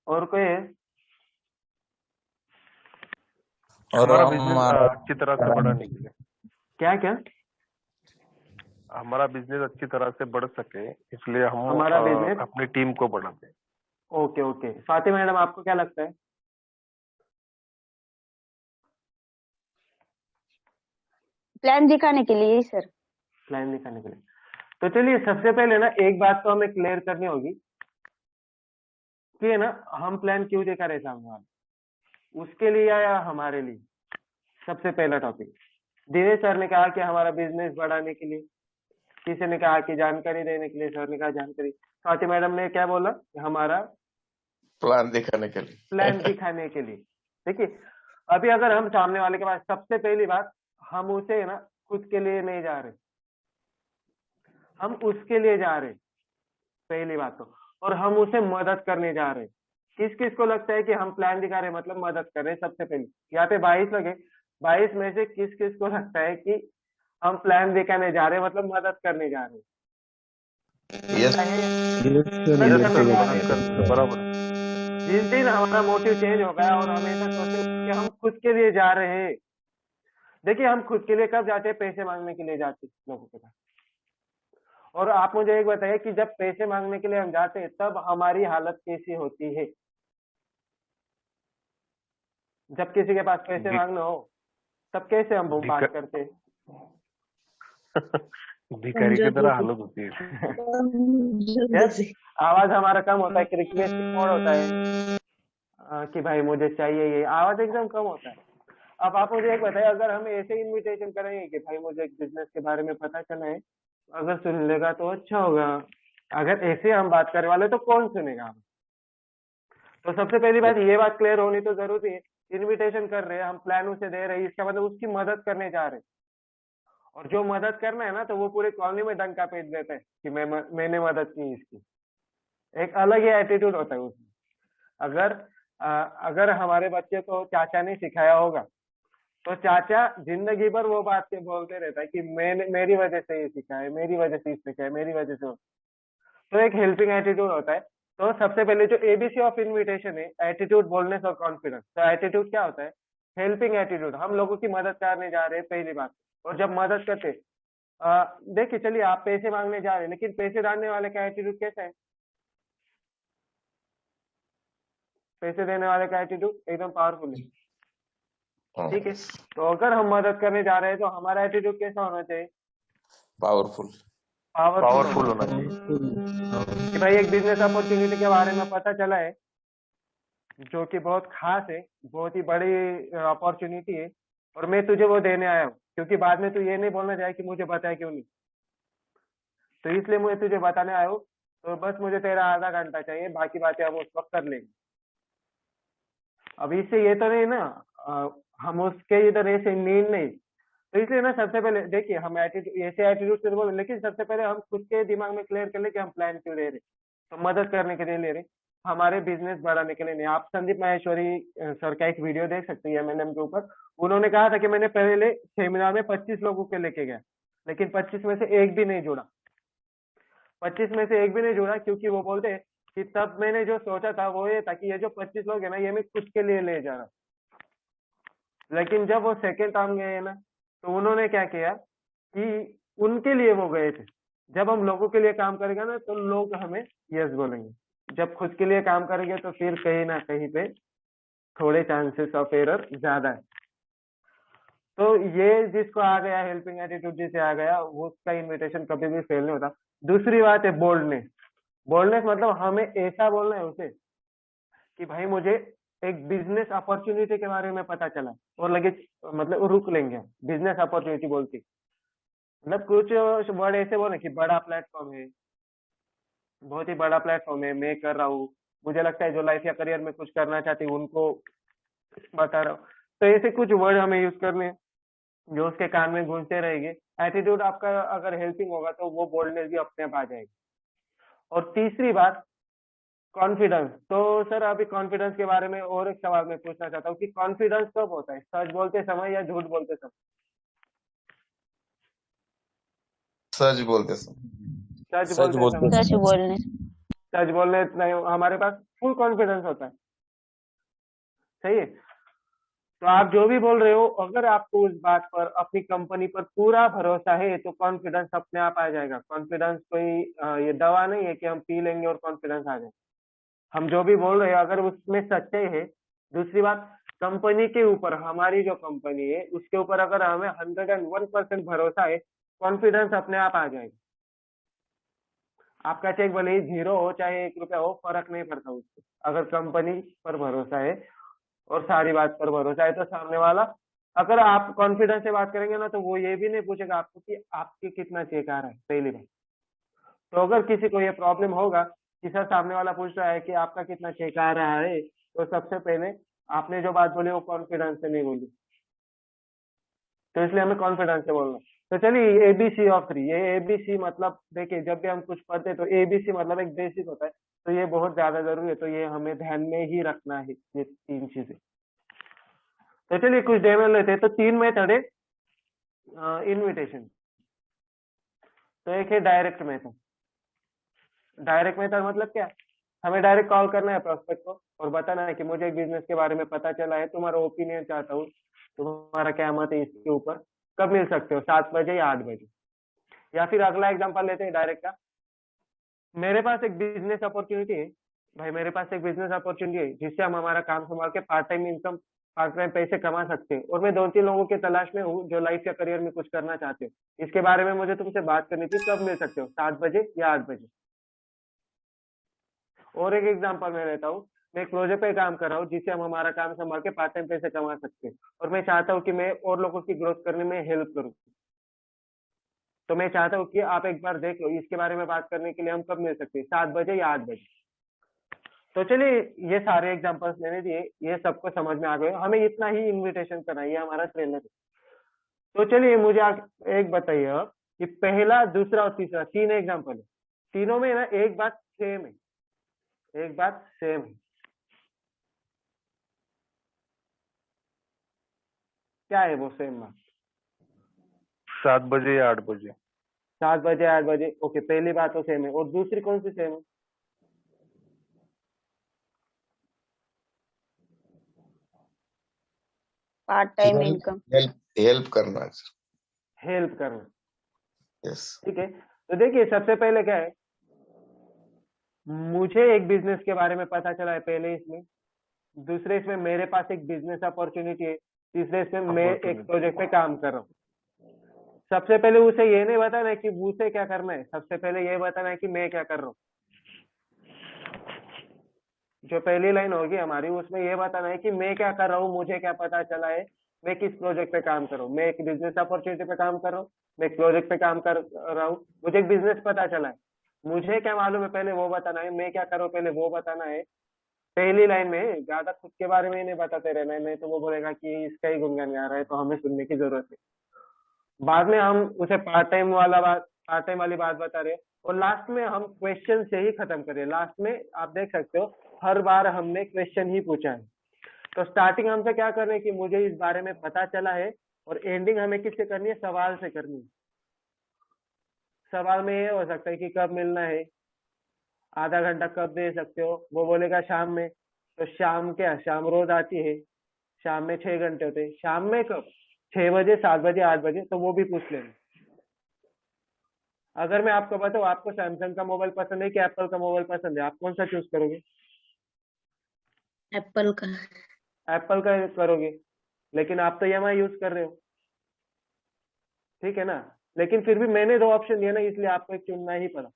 और कोई है? और हमारा हम बिजनेस अच्छी तरह से बढ़ाने के लिए, क्या क्या? हमारा बिजनेस अच्छी तरह से बढ़ सके, इसलिए हम हमारा बिजनेस, अपनी टीम को बढ़ाते हैं। Okay okay. स्वाति मैडम, आपको क्या लगता है? प्लान दिखाने के लिए ही सर। प्लान दिखाने के लिए। तो चलिए, सबसे पहले ना एक बात तो हमें क्लियर करनी होगी कि है ना, हम प्लान क्यों दिखा रहे सामने वाले, उसके लिए या हमारे लिए? सबसे पहला टॉपिक। दिनेश सर ने कहा कि हमारा बिजनेस बढ़ाने के लिए, किसी ने कहा कि जानकारी देने के लिए, सर ने कहा जानकारी, स्वाति मैडम ने क्या बोला कि हमारा प्लान दिखाने के लिए। प्लान दिखाने के लिए। देखिए अभी अगर हम सामने वाले के पास, सबसे पहली बात, हम उसे ना खुद के लिए नहीं जा रहे, हम उसके लिए जा रहे, पहली बात तो, और हम उसे मदद करने जा रहे। किस किस को लगता है कि हम प्लान दिखा रहे मतलब मदद कर रहे? सबसे पहले यहाँ पे 22 लगे, 22 में से किस किस को लगता है कि हम प्लान दिखाने जा रहे मतलब मदद करने जा रहे? यस बराबर। जिस दिन हमारा मोटिव चेंज हो गया और हमेशा सोचते कि हम खुद के लिए जा रहे हैं। देखिए हम खुद के लिए कब जाते हैं? पैसे मांगने के लिए जाते हैं लोगों के पास। और आप मुझे एक बताइए कि जब पैसे मांगने के लिए हम जाते हैं तब हमारी हालत कैसी होती है? जब किसी के पास पैसे मांगने हो तब कैसे हम बात करते हैं? भिखारी की तरह हालत होती है। Yes, आवाज हमारा कम होता है, रिक्वेस्ट मोड होता है कि भाई मुझे चाहिए ये, आवाज एकदम कम होता है। अब आप मुझे एक बताइए, अगर हम ऐसे इनविटेशन करेंगे कि भाई मुझे एक बिजनेस के बारे में पता चला है, अगर सुन लेगा तो अच्छा होगा, अगर ऐसे हम बात करने वाले तो कौन सुनेगा हम? तो सबसे पहली बात ये बात क्लियर होनी तो जरूरी है। इनविटेशन कर रहे हैं हम, प्लान उसे दे रहे हैं, इसका मतलब उसकी मदद करने जा रहे हैं। और जो मदद करना है ना तो वो पूरे कॉलोनी में डंका पीट देते हैं कि मैंने मदद की इसकी। एक अलग ही एटीट्यूड होता है उसमें। अगर हमारे बच्चे को चाचा ने सिखाया होगा तो चाचा जिंदगी भर वो बात के बोलते रहता है कि मैंने, मेरी वजह से ये सीखा है, मेरी वजह से सीखा है, मेरी वजह से। तो एक हेल्पिंग एटीट्यूड होता है। तो सबसे पहले जो एबीसी ऑफ इनविटेशन है, एटीट्यूड, बोल्डनेस और कॉन्फिडेंस। तो एटीट्यूड क्या होता है? हेल्पिंग एटीट्यूड, हम लोगों की मदद करने जा रहे हैं, पहली बात। और जब मदद करते, देखिए चलिए आप पैसे मांगने जा रहे हैं, लेकिन पैसे डालने वाले का एटीट्यूड कैसा है? पैसे देने वाले का एटीट्यूड एकदम पावरफुल है, ठीक है। तो अगर हम मदद करने जा रहे हैं तो हमारा एटीट्यूड कैसा होना चाहिए? पावरफुल होना चाहिए कि भाई एक बिजनेस अपॉर्चुनिटी के बारे में पता चला है जो कि बहुत खास है, बहुत ही बड़ी अपॉर्चुनिटी है, और मैं तुझे वो देने आया हूँ, क्योंकि बाद में तू ये नहीं बोलना चाहिए कि मुझे बताया क्यों नहीं। तो इसलिए मैं तुझे बताने आया हूँ। तो बस मुझे तेरा आधा घंटा चाहिए, बाकी बातें हम उस वक्त कर लेंगे। अब इससे ये तो नहीं ना हम उसके इधर ऐसे नींद नहीं। तो इसलिए ना सबसे पहले देखिए, हम एटीट्यूड, ऐसे एटीट्यूड से बोले, लेकिन सबसे पहले हम खुद के दिमाग में क्लियर कर ले कि हम प्लान क्यों ले रहे। तो मदद करने के लिए ले रहे, हमारे बिजनेस बढ़ाने के लिए नहीं। आप संदीप माहेश्वरी सर का एक वीडियो देख सकते हैं एमएनएम के ऊपर। उन्होंने कहा था कि मैंने पहले सेमिनार में 25 लोगों के लेके गया, लेकिन 25 में से एक भी नहीं जुड़ा। 25 में से एक भी नहीं जुड़ा क्योंकि वो बोलते कि तब मैंने जो सोचा था वो ये था कि ये जो 25 लोग है ना, ये मैं खुद के लिए ले जा रहा। लेकिन जब वो सेकेंड टाइम गए ना, तो उन्होंने क्या किया कि उनके लिए वो गए थे। जब हम लोगों के लिए काम करेंगे ना तो लोग हमें यस बोलेंगे, जब खुद के लिए काम करेंगे तो फिर कहीं ना कहीं पे थोड़े चांसेस ऑफ एरर ज्यादा है। तो ये जिसको आ गया हेल्पिंग एटीट्यूड, जिसे आ गया, वो उसका इनविटेशन कभी भी फेल नहीं होता। दूसरी बात है बोल्डनेस। बोल्डनेस मतलब हमें ऐसा बोलना है उसे कि भाई मुझे एक बिजनेस अपॉर्चुनिटी के बारे में पता चला, और लगे मतलब रुक लेंगे। बिजनेस अपॉर्चुनिटी बोलती मतलब कुछ वर्ड ऐसे बोले कि बड़ा प्लेटफॉर्म है, बहुत ही बड़ा प्लेटफॉर्म है, मैं कर रहा हूँ, मुझे लगता है जो लाइफ या करियर में कुछ करना चाहती है उनको बता रहा हूँ। तो ऐसे कुछ वर्ड हमें यूज करने हैं जो उसके कान में गूंजते रहेंगे। एटीट्यूड आपका अगर हेल्पिंग होगा तो वो बोल्डनेस भी अपने आप आ जाएगी। और तीसरी बात कॉन्फिडेंस। तो सर अभी कॉन्फिडेंस के बारे में और एक सवाल मैं पूछना चाहता हूँ कि कॉन्फिडेंस कब होता है? सच बोलते समय या झूठ बोलते समय? सच बोलते समय। सच बोलते समय। सच बोलने। सच बोलने नहीं, हमारे पास फुल कॉन्फिडेंस होता है, सही है। तो आप जो भी बोल रहे हो, अगर आपको उस बात पर, अपनी कंपनी पर पूरा भरोसा है तो कॉन्फिडेंस अपने आप आ जाएगा। कॉन्फिडेंस कोई ये दवा नहीं है कि हम पी लेंगे और कॉन्फिडेंस आ जाए। हम जो भी बोल रहे हैं अगर उसमें सच्चाई है। दूसरी बात, कंपनी के ऊपर, हमारी जो कंपनी है उसके ऊपर अगर हमें 101% भरोसा है, कॉन्फिडेंस अपने आप आ जाएगा। आपका चेक भले ही 0 हो चाहे 1 रुपया हो, फर्क नहीं पड़ता उससे। अगर कंपनी पर भरोसा है और सारी बात पर भरोसा है तो सामने वाला अगर आप कॉन्फिडेंस से बात करेंगे ना तो वो ये भी नहीं पूछेगा आपको कि आपके कितना चेक आ रहा है पहली बार। तो अगर किसी को ये प्रॉब्लम होगा कि सर सामने वाला पूछ रहा है कि आपका कितना चेक आ रहा है, तो सबसे पहले आपने जो बात बोली वो कॉन्फिडेंस से नहीं बोली, तो इसलिए हमें कॉन्फिडेंस से बोलना। तो चलिए एबीसी ऑफ 3, ये एबीसी मतलब देखिए जब भी हम कुछ पढ़ते हैं तो एबीसी मतलब एक बेसिक होता है, तो ये बहुत ज्यादा जरूरी है, तो ये हमें ध्यान में ही रखना है ये 3 चीजें। तो चलिए कुछ डेमो लेते हैं। तो 3 मेथड है इनविटेशन। तो एक है डायरेक्ट मेथड। डायरेक्ट मेथड मतलब क्या, हमें डायरेक्ट कॉल करना है प्रोस्पेक्ट को और बताना है कि मुझे एक बिजनेस के बारे में पता चला है, तुम्हारा ओपिनियन चाहता हूँ, तुम्हारा क्या मत है इसके ऊपर, कब मिल सकते हो, 7 बजे या 8 बजे। या फिर अगला एग्जांपल लेते हैं डायरेक्ट का। मेरे पास एक बिजनेस अपॉर्चुनिटी है भाई, मेरे पास एक बिजनेस अपॉर्चुनिटी है जिससे हम हमारा काम संभाल के part time income, part time पैसे कमा सकते हैं, और मैं 2-3 लोगों की तलाश में हूँ जो लाइफ या करियर में कुछ करना चाहते हो। इसके बारे में मुझे तुमसे बात करनी थी, कब मिल सकते हो, 7 बजे या 8 बजे। और एक एग्जांपल मैं लेता हूँ, मैं एक प्रोजेक्ट पे काम कर रहा हूँ जिससे हम हमारा काम संभाल के पार्ट टाइम पैसे कमा सकते हैं, और मैं चाहता हूँ कि मैं और लोगों की ग्रोथ करने में हेल्प करूँ। तो मैं चाहता हूँ कि आप एक बार देख लो, इसके बारे में बात करने के लिए हम कब मिल सकते हैं, 7 बजे या 8 बजे। तो चलिए ये सारे एग्जांपल्स मैंने दिए, ये सबको समझ में आ गए, हमें इतना ही इनविटेशन करना है, ये हमारा ट्रेलर है। तो चलिए मुझे एक बताइए अब कि पहला, दूसरा और तीसरा 3 एग्जांपल है, तीनों में ना एक बात सेम है, एक बात सेम है। क्या है वो सेम बात? 7 बजे या 8 बजे। 7 बजे 8 बजे, ओके, पहली बात तो सेम है, और दूसरी कौन सी सेम है? Part time income. Help help करना सर। हेल्प करना। यस। ठीक है, तो देखिए सबसे पहले क्या है, मुझे एक बिजनेस के बारे में पता चला है पहले इसमें, दूसरे इसमें मेरे पास एक बिजनेस अपॉर्चुनिटी है, तीसरे इसमें मैं एक प्रोजेक्ट पे काम कर रहा हूँ। सबसे पहले उसे ये नहीं बताना है कि उसे क्या करना है, सबसे पहले ये बताना है कि मैं क्या कर रहा हूँ। जो पहली लाइन होगी हमारी, उसमें ये बताना है कि मैं क्या कर रहा हूँ, मुझे क्या पता चला है, मैं किस प्रोजेक्ट पे काम कर रहा हूँ, मैं एक बिजनेस अपॉर्चुनिटी पे काम कर रहा हूँ, मैं एक प्रोजेक्ट पे काम कर रहा हूँ, मुझे एक बिजनेस पता चला है, मुझे क्या मालूम है पहले वो बताना है, मैं क्या कर रहा हूँ पहले वो बताना है। पहली लाइन में ज्यादा खुद के बारे में ही नहीं बताते रहना है, नहीं तो वो बोलेगा कि इसका ही गुणगान गा रहा है, तो हमें सुनने की जरूरत है। बाद में हम उसे पार्ट टाइम वाली बात बता रहे हैं, और लास्ट में हम क्वेश्चन से ही खत्म करें। लास्ट में आप देख सकते हो हर बार हमने क्वेश्चन ही पूछा है। तो स्टार्टिंग हमसे क्या कर रहे हैं कि मुझे इस बारे में पता चला है, और एंडिंग हमें किससे करनी है, सवाल से करनी है। सवाल में ये हो सकता है कि कब मिलना है, आधा घंटा कब दे सकते हो, वो बोलेगा शाम में, तो शाम क्या, शाम रोज आती है, शाम में 6 घंटे होते हैं, शाम में कब, 6 बजे 7 बजे 8 बजे, तो वो भी पूछ लेना। अगर मैं आपको बताऊं आपको सैमसंग का मोबाइल पसंद है कि एप्पल का मोबाइल पसंद है, आप कौन सा चूज करोगे? एप्पल का। एप्पल का करोगे, लेकिन आप तो EMI यूज कर रहे हो, ठीक है ना, लेकिन फिर भी मैंने 2 ऑप्शन दिए ना, इसलिए आपको एक चुनना ही पड़ा।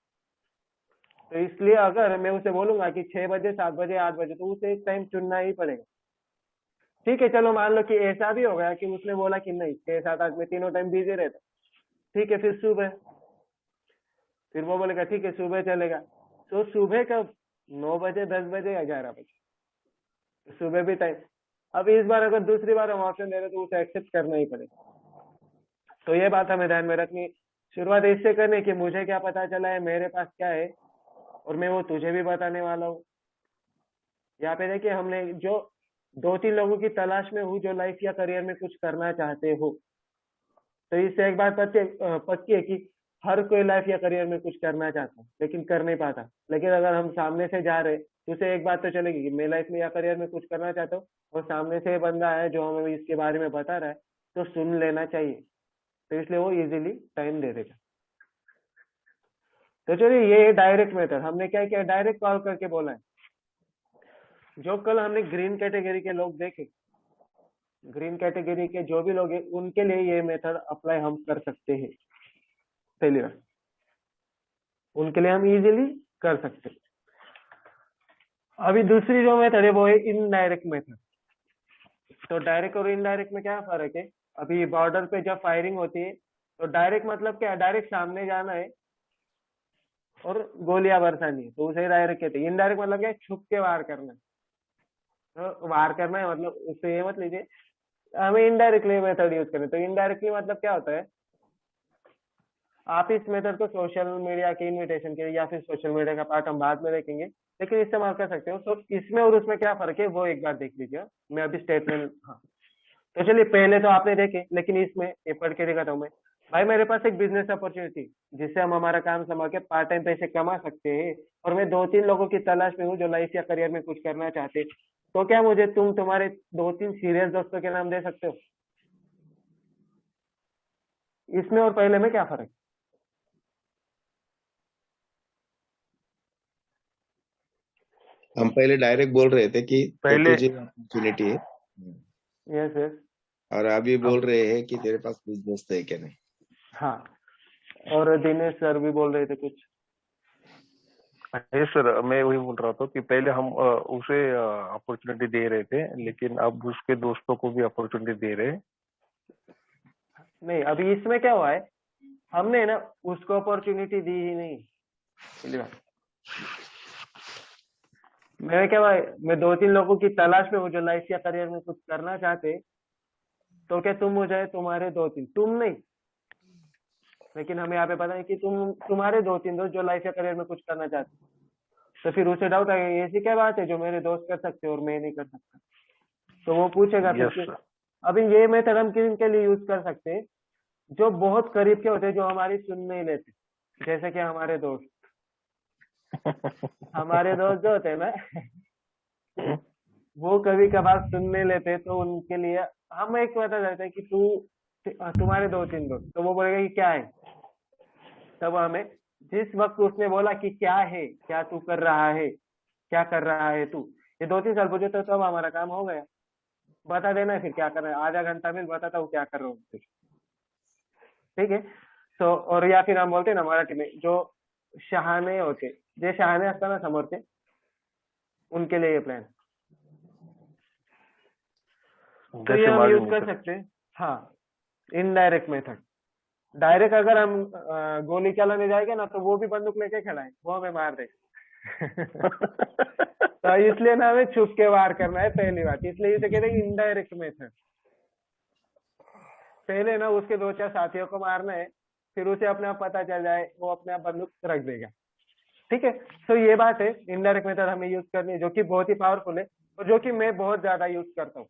तो इसलिए अगर मैं उसे बोलूंगा कि 6 बजे 7 बजे 8 बजे, तो उसे एक टाइम चुनना ही पड़ेगा। ठीक है, चलो मान लो कि ऐसा भी हो गया कि उसने बोला कि नहीं 6 7 8 में तीनों टाइम बिजी रहता, ठीक है, फिर सुबह, फिर वो बोलेगा ठीक है सुबह चलेगा। तो सुबह कब, 9 बजे 10 बजे या 11 बजे, सुबह भी टाइम। अब इस बार अगर दूसरी बार हम ऑप्शन दे रहे तो उसे एक्सेप्ट करना ही पड़ेगा। तो ये बात हमें ध्यान में रखनी, शुरुआत इससे करनी कि मुझे क्या पता चला है, मेरे पास क्या है, और मैं वो तुझे भी बताने वाला हूँ। यहाँ पे देखिए हमने जो 2-3 लोगों की तलाश में हूँ जो लाइफ या करियर में कुछ करना चाहते हो, तो इससे एक बात पक्की है कि हर कोई लाइफ या करियर में कुछ करना चाहता है लेकिन कर नहीं पाता। लेकिन अगर हम सामने से जा रहे तो उसे एक बात तो चलेगी कि मैं लाइफ में या करियर में कुछ करना चाहता हूँ, और सामने से बंदा है जो हमें इसके बारे में बता रहा है, तो सुन लेना चाहिए, तो इसलिए वो इजीली टाइम दे देगा। तो चलिए ये डायरेक्ट मेथड, हमने क्या किया, डायरेक्ट कॉल करके बोला है। जो कल हमने ग्रीन कैटेगरी के लोग देखे, ग्रीन कैटेगरी के जो भी लोग हैं उनके लिए ये मेथड अप्लाई हम कर सकते हैं, पहली बार उनके लिए हम इजीली कर सकते हैं। अभी दूसरी जो मेथड है वो है इनडायरेक्ट मेथड। तो डायरेक्ट और इनडायरेक्ट में क्या फर्क है? अभी बॉर्डर पे जब फायरिंग होती है तो डायरेक्ट मतलब क्या है, डायरेक्ट सामने जाना है और गोलियां बरसानी है, तो उसे डायरेक्ट कहते हैं। इनडायरेक्ट मतलब क्या है, छुप के वार करना है। तो वार करना है मतलब उससे ये मत लीजिए हमें इनडायरेक्टली मेथड यूज करें। तो इनडायरेक्टली मतलब क्या होता है, आप इस मेथड को सोशल मीडिया के इनविटेशन के या फिर सोशल मीडिया का पार्ट हम बाद में देखेंगे, लेकिन इस्तेमाल कर सकते हो। तो इसमें और उसमें क्या फर्क है वो एक बार देख लीजिए। मैं अभी स्टेटमेंट, हाँ तो चलिए पहले तो आपने देखे, लेकिन इसमें ये पढ़ के दिखाता हूँ मैं। भाई मेरे पास एक बिजनेस अपॉर्चुनिटी जिससे हम हमारा काम संभाल के पार्ट टाइम पैसे कमा सकते हैं, और मैं 2-3 लोगों की तलाश में हूँ जो लाइफ या करियर में कुछ करना चाहते हैं। तो क्या मुझे तुम तुम्हारे 2-3 सीरियस दोस्तों के नाम दे सकते हो? इसमें और पहले में क्या फर्क? हम पहले डायरेक्ट बोल रहे थे कि पहले तुझे अपॉर्चुनिटी है, यस यस। और अभी बोल अब रहे हैं कि तेरे पास बिजनेस है क्या नहीं। हाँ, और दिनेश सर भी बोल रहे थे कुछ। ये सर मैं वही बोल रहा था कि पहले हम उसे अपॉर्चुनिटी दे रहे थे, लेकिन अब उसके दोस्तों को भी अपॉर्चुनिटी दे रहे हैं। नहीं, अभी इसमें क्या हुआ है, हमने ना उसको अपॉर्चुनिटी दी ही नहीं। पहली बात, मैं क्या भाई, मैं 2-3 लोगों की तलाश में हूँ जो लाइफ या करियर में कुछ करना चाहते। तो क्या तुम मुझे तुम्हारे 2-3, तुम नहीं, लेकिन हमें यहाँ पे पता है कि तुम्हारे 2-3 दोस्त जो लाइफ या करियर में कुछ करना चाहते। तो फिर उसे डाउट आएगा, ऐसी क्या बात है जो मेरे दोस्त कर सकते और मैं नहीं कर सकता? तो वो पूछेगा फिर यस कि सर। अभी ये मेथड हम किन के लिए यूज कर सकते हैं? जो बहुत करीब के होते हैं, जो हमारी सुन नहीं लेते, जैसे कि हमारे दोस्त। हमारे दोस्त जो होते हैं ना वो कभी कभार सुन नहीं लेते, तो उनके लिए हम एक बता देते हैं कि तुम्हारे 2-3 दोस्त, तो वो बोलेगा कि क्या है। तब हमें जिस वक्त उसने बोला कि क्या है, क्या तू कर रहा है, क्या कर रहा है तू, ये 2-3 साल पूछे तो तब हमारा काम हो गया। बता देना है फिर क्या कर रहा है, आधा घंटा में बताता हूँ क्या कर रहा हूँ फिर। ठीक है। तो और या फिर हम बोलते हैं ना मराठी में, जो शहाणे होते, जे शहाणे असताना समोरचे, उनके लिए ये प्लान। तो ये जैसे हम मालूम यूज है कर सर। सकते हैं। हाँ, इनडायरेक्ट मेथड। डायरेक्ट अगर हम गोली चलाने जाएंगे ना, तो वो भी बंदूक लेके खड़ा है, वो हमें मार दे। तो इसलिए ना हमें छुप के वार करना है, पहली बात, इसलिए इसे कहते हैं इनडायरेक्ट मेथड। पहले ना उसके 2-4 साथियों को मारना है, फिर उसे अपने आप पता चल जाए, वो अपने आप बंदूक रख देगा। ठीक है। तो ये बात है, इनडायरेक्ट मेथड हमें यूज करनी है, जो कि बहुत ही पावरफुल है, और जो कि मैं बहुत ज्यादा यूज करता हूँ।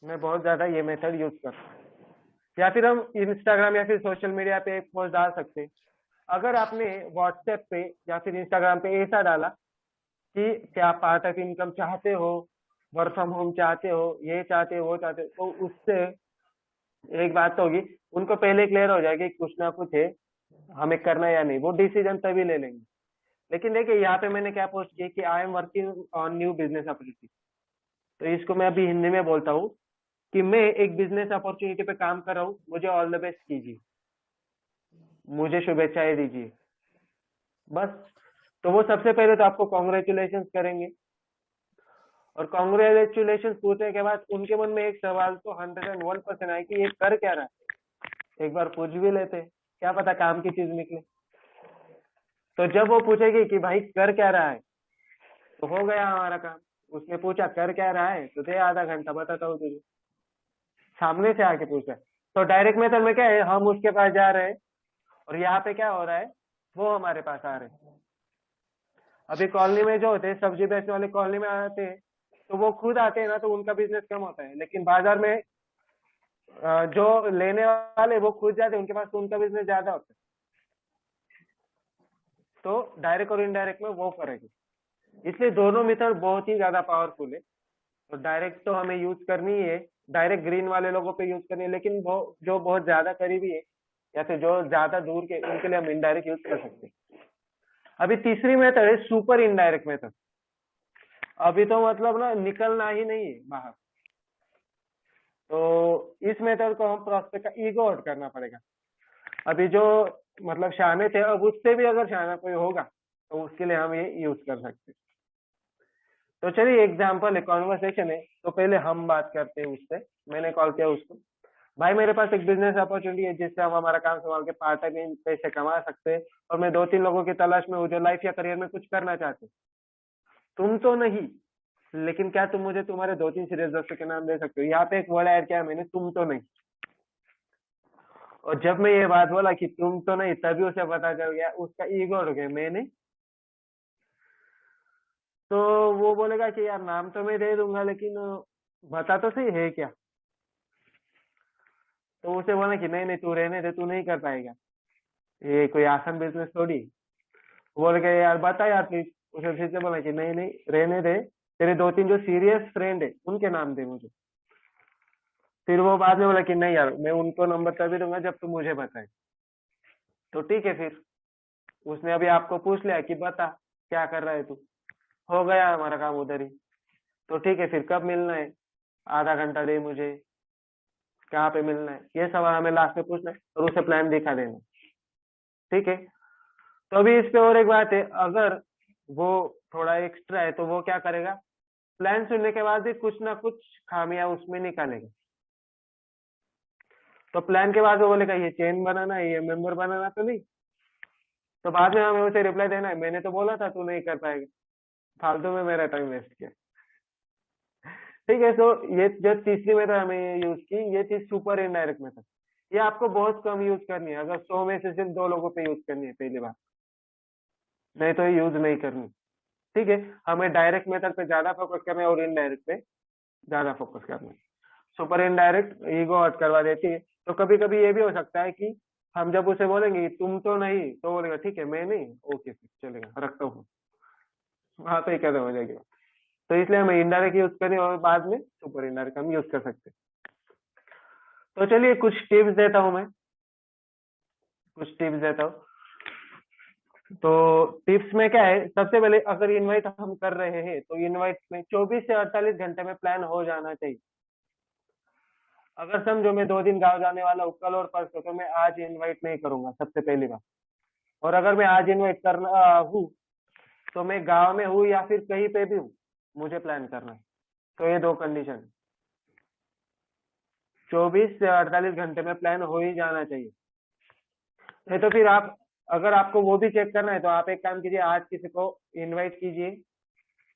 मैं बहुत ज्यादा ये मेथड यूज करता हूँ। या फिर हम इंस्टाग्राम या फिर सोशल मीडिया पे एक पोस्ट डाल सकते हैं। अगर आपने व्हाट्सएप पे या फिर इंस्टाग्राम पे ऐसा डाला कि क्या पार्ट ऑफ इनकम चाहते हो, वर्क फ्रॉम होम चाहते हो, ये चाहते हो, वो चाहते हो, तो उससे एक बात तो होगी, उनको पहले क्लियर हो जाएगी कि कुछ ना कुछ है, हमें करना है या नहीं, वो डिसीजन तभी ले लेंगे। लेकिन देखिए यहाँ पे मैंने क्या पोस्ट की कि I am working on new business opportunity. तो इसको मैं अभी हिंदी में बोलता हूँ कि मैं एक बिजनेस अपॉर्चुनिटी पे काम कर रहा हूँ, मुझे ऑल द बेस्ट कीजिए, मुझे शुभेच्छाएं दीजिए, बस। तो वो सबसे पहले तो आपको कॉन्ग्रेचुलेशन करेंगे, और कॉन्ग्रेचुलेशन पूछने के बाद उनके मन में एक सवाल तो 101% आए कि ये कर क्या रहा है। एक बार पूछ भी लेते, क्या पता काम की चीज निकले। तो जब वो पूछेगी कि भाई कर क्या रहा है, तो हो गया हमारा काम। उसने पूछा कर क्या रहा है, तो दे आधा घंटा, बताता हूँ तुझे। सामने से आके पूछा। तो डायरेक्ट मेथड में क्या है, हम उसके पास जा रहे हैं, और यहाँ पे क्या हो रहा है, वो हमारे पास आ रहे हैं। अभी कॉलोनी में जो होते हैं, सब्जी बेचने वाले कॉलोनी में आते हैं, तो वो खुद आते हैं ना, तो उनका बिजनेस कम होता है। लेकिन बाजार में जो लेने वाले वो खुद जाते हैं, उनके पास तो उनका बिजनेस ज्यादा होता है। तो डायरेक्ट और इनडायरेक्ट में वो फर्क है। इसलिए दोनों मेथड बहुत ही ज्यादा पावरफुल है। तो डायरेक्ट तो हमें यूज करनी ही है, डायरेक्ट ग्रीन वाले लोगों पे यूज करनी है, लेकिन वो जो बहुत ज्यादा करीबी है या फिर जो ज्यादा दूर के, उनके लिए हम इनडायरेक्ट यूज कर सकते हैं। अभी तीसरी मेथड है सुपर इनडायरेक्ट मेथड। अभी तो मतलब ना निकलना ही नहीं है बाहर। तो इस मेथड को हम प्रोस्पेक्ट का ईगो आउट करना पड़ेगा। अभी जो मतलब शाने थे, अब उससे भी अगर शाना कोई होगा तो उसके लिए हम ये यूज कर सकते हैं। तो चलिए एग्जाम्पल है, कॉन्वर्सेशन है, तो पहले हम बात करते हैं उससे। मैंने कॉल किया उसको, भाई मेरे पास एक बिजनेस अपॉर्चुनिटी है जिससे हम हमारा काम संभाल के पार्ट टाइम पैसे कमा सकते हैं, और मैं 2-3 लोगों की तलाश में हूँ जो लाइफ या करियर में कुछ करना चाहते हैं। तुम तो नहीं, लेकिन क्या तुम मुझे तुम्हारे 2-3 सीरियस दोस्तों के नाम दे सकते हो? यहाँ पे एक वर्ड ऐड किया मैंने, तुम तो नहीं। और जब मैं ये बात बोला कि तुम तो नहीं, तभी उसे पता चल गया, उसका ईगो उठ गया, मैंने। तो वो बोलेगा कि यार नाम तो मैं दे दूंगा, लेकिन बता तो सही है क्या। तो उसे बोला कि नहीं नहीं तू रहने दे, तू नहीं कर पाएगा, ये कोई आसान बिजनेस थोड़ी। बोल के यार बता यार प्लीज। उसे फिर से बोला कि नहीं नहीं रहने दे, तेरे 2-3 जो सीरियस फ्रेंड है उनके नाम दे मुझे। फिर वो बाद में बोला कि नहीं यार मैं उनको नंबर तभी दूंगा जब तुम मुझे बताए। तो ठीक है, फिर उसने अभी आपको पूछ लिया कि बता क्या कर रहा है तू, हो गया हमारा काम उधर ही। तो ठीक है, फिर कब मिलना है, आधा घंटा दे मुझे, कहाँ पे मिलना है, ये सवाल हमें लास्ट में पूछना है और उसे प्लान दिखा देना। ठीक है, तो अभी इस पे और एक बात है, अगर वो थोड़ा एक्स्ट्रा है तो वो क्या करेगा, प्लान सुनने के बाद भी कुछ ना कुछ खामियां उसमें निकालेगा। तो प्लान के बाद वो बोलेगा ये चेन बनाना है, ये मेंबर बनाना तो नहीं। तो बाद में हमें उसे रिप्लाई देना है, मैंने तो बोला था तू नहीं कर पाएगा, फालतू में मेरा टाइम वेस्ट किया। ठीक है, तो ये जो तीसरी मेथड हमें यूज की, ये थी सुपर इनडायरेक्ट मेथड। ये आपको बहुत कम यूज करनी है, अगर 100 में से सिर्फ 2 लोगों पे यूज करनी है पहली बार, नहीं तो ये यूज नहीं करनी। ठीक है, हमें डायरेक्ट मेथड पे ज्यादा फोकस करना है और इनडायरेक्ट पे ज्यादा फोकस करना है। सुपर इनडायरेक्ट ईगो हर्ट करवा देती है। तो कभी कभी ये भी हो सकता है कि हम जब उसे बोलेंगे तुम तो नहीं, तो बोलेगा ठीक है मैं नहीं, ओके फिर चलेगा, रखता हूँ। हाँ तो ये कैसे हो जाएगी। तो इसलिए हमें इनडायरेक्ट यूज करें और बाद में सुपर इनडायरेक्ट हम यूज कर सकते हैं। तो चलिए कुछ टिप्स देता हूँ मैं, कुछ टिप्स देता हूँ। तो टिप्स में क्या है, सबसे पहले अगर इनवाइट हम कर रहे हैं तो इनवाइट में 24 से 48 घंटे में प्लान हो जाना चाहिए। अगर समझो मैं 2 दिन गाँव जाने वाला हूँ कल और परसों, तो मैं आज इनवाइट नहीं करूंगा सबसे पहली बात। और अगर मैं आज इनवाइट करना हूँ तो मैं गाँव में हूँ या फिर कहीं पे भी हूँ, मुझे प्लान करना है। तो ये 2 कंडीशन, 24 से 48 घंटे में प्लान हो ही जाना चाहिए। नहीं तो फिर आप, अगर आपको वो भी चेक करना है तो आप एक काम कीजिए, आज किसी को इनवाइट कीजिए,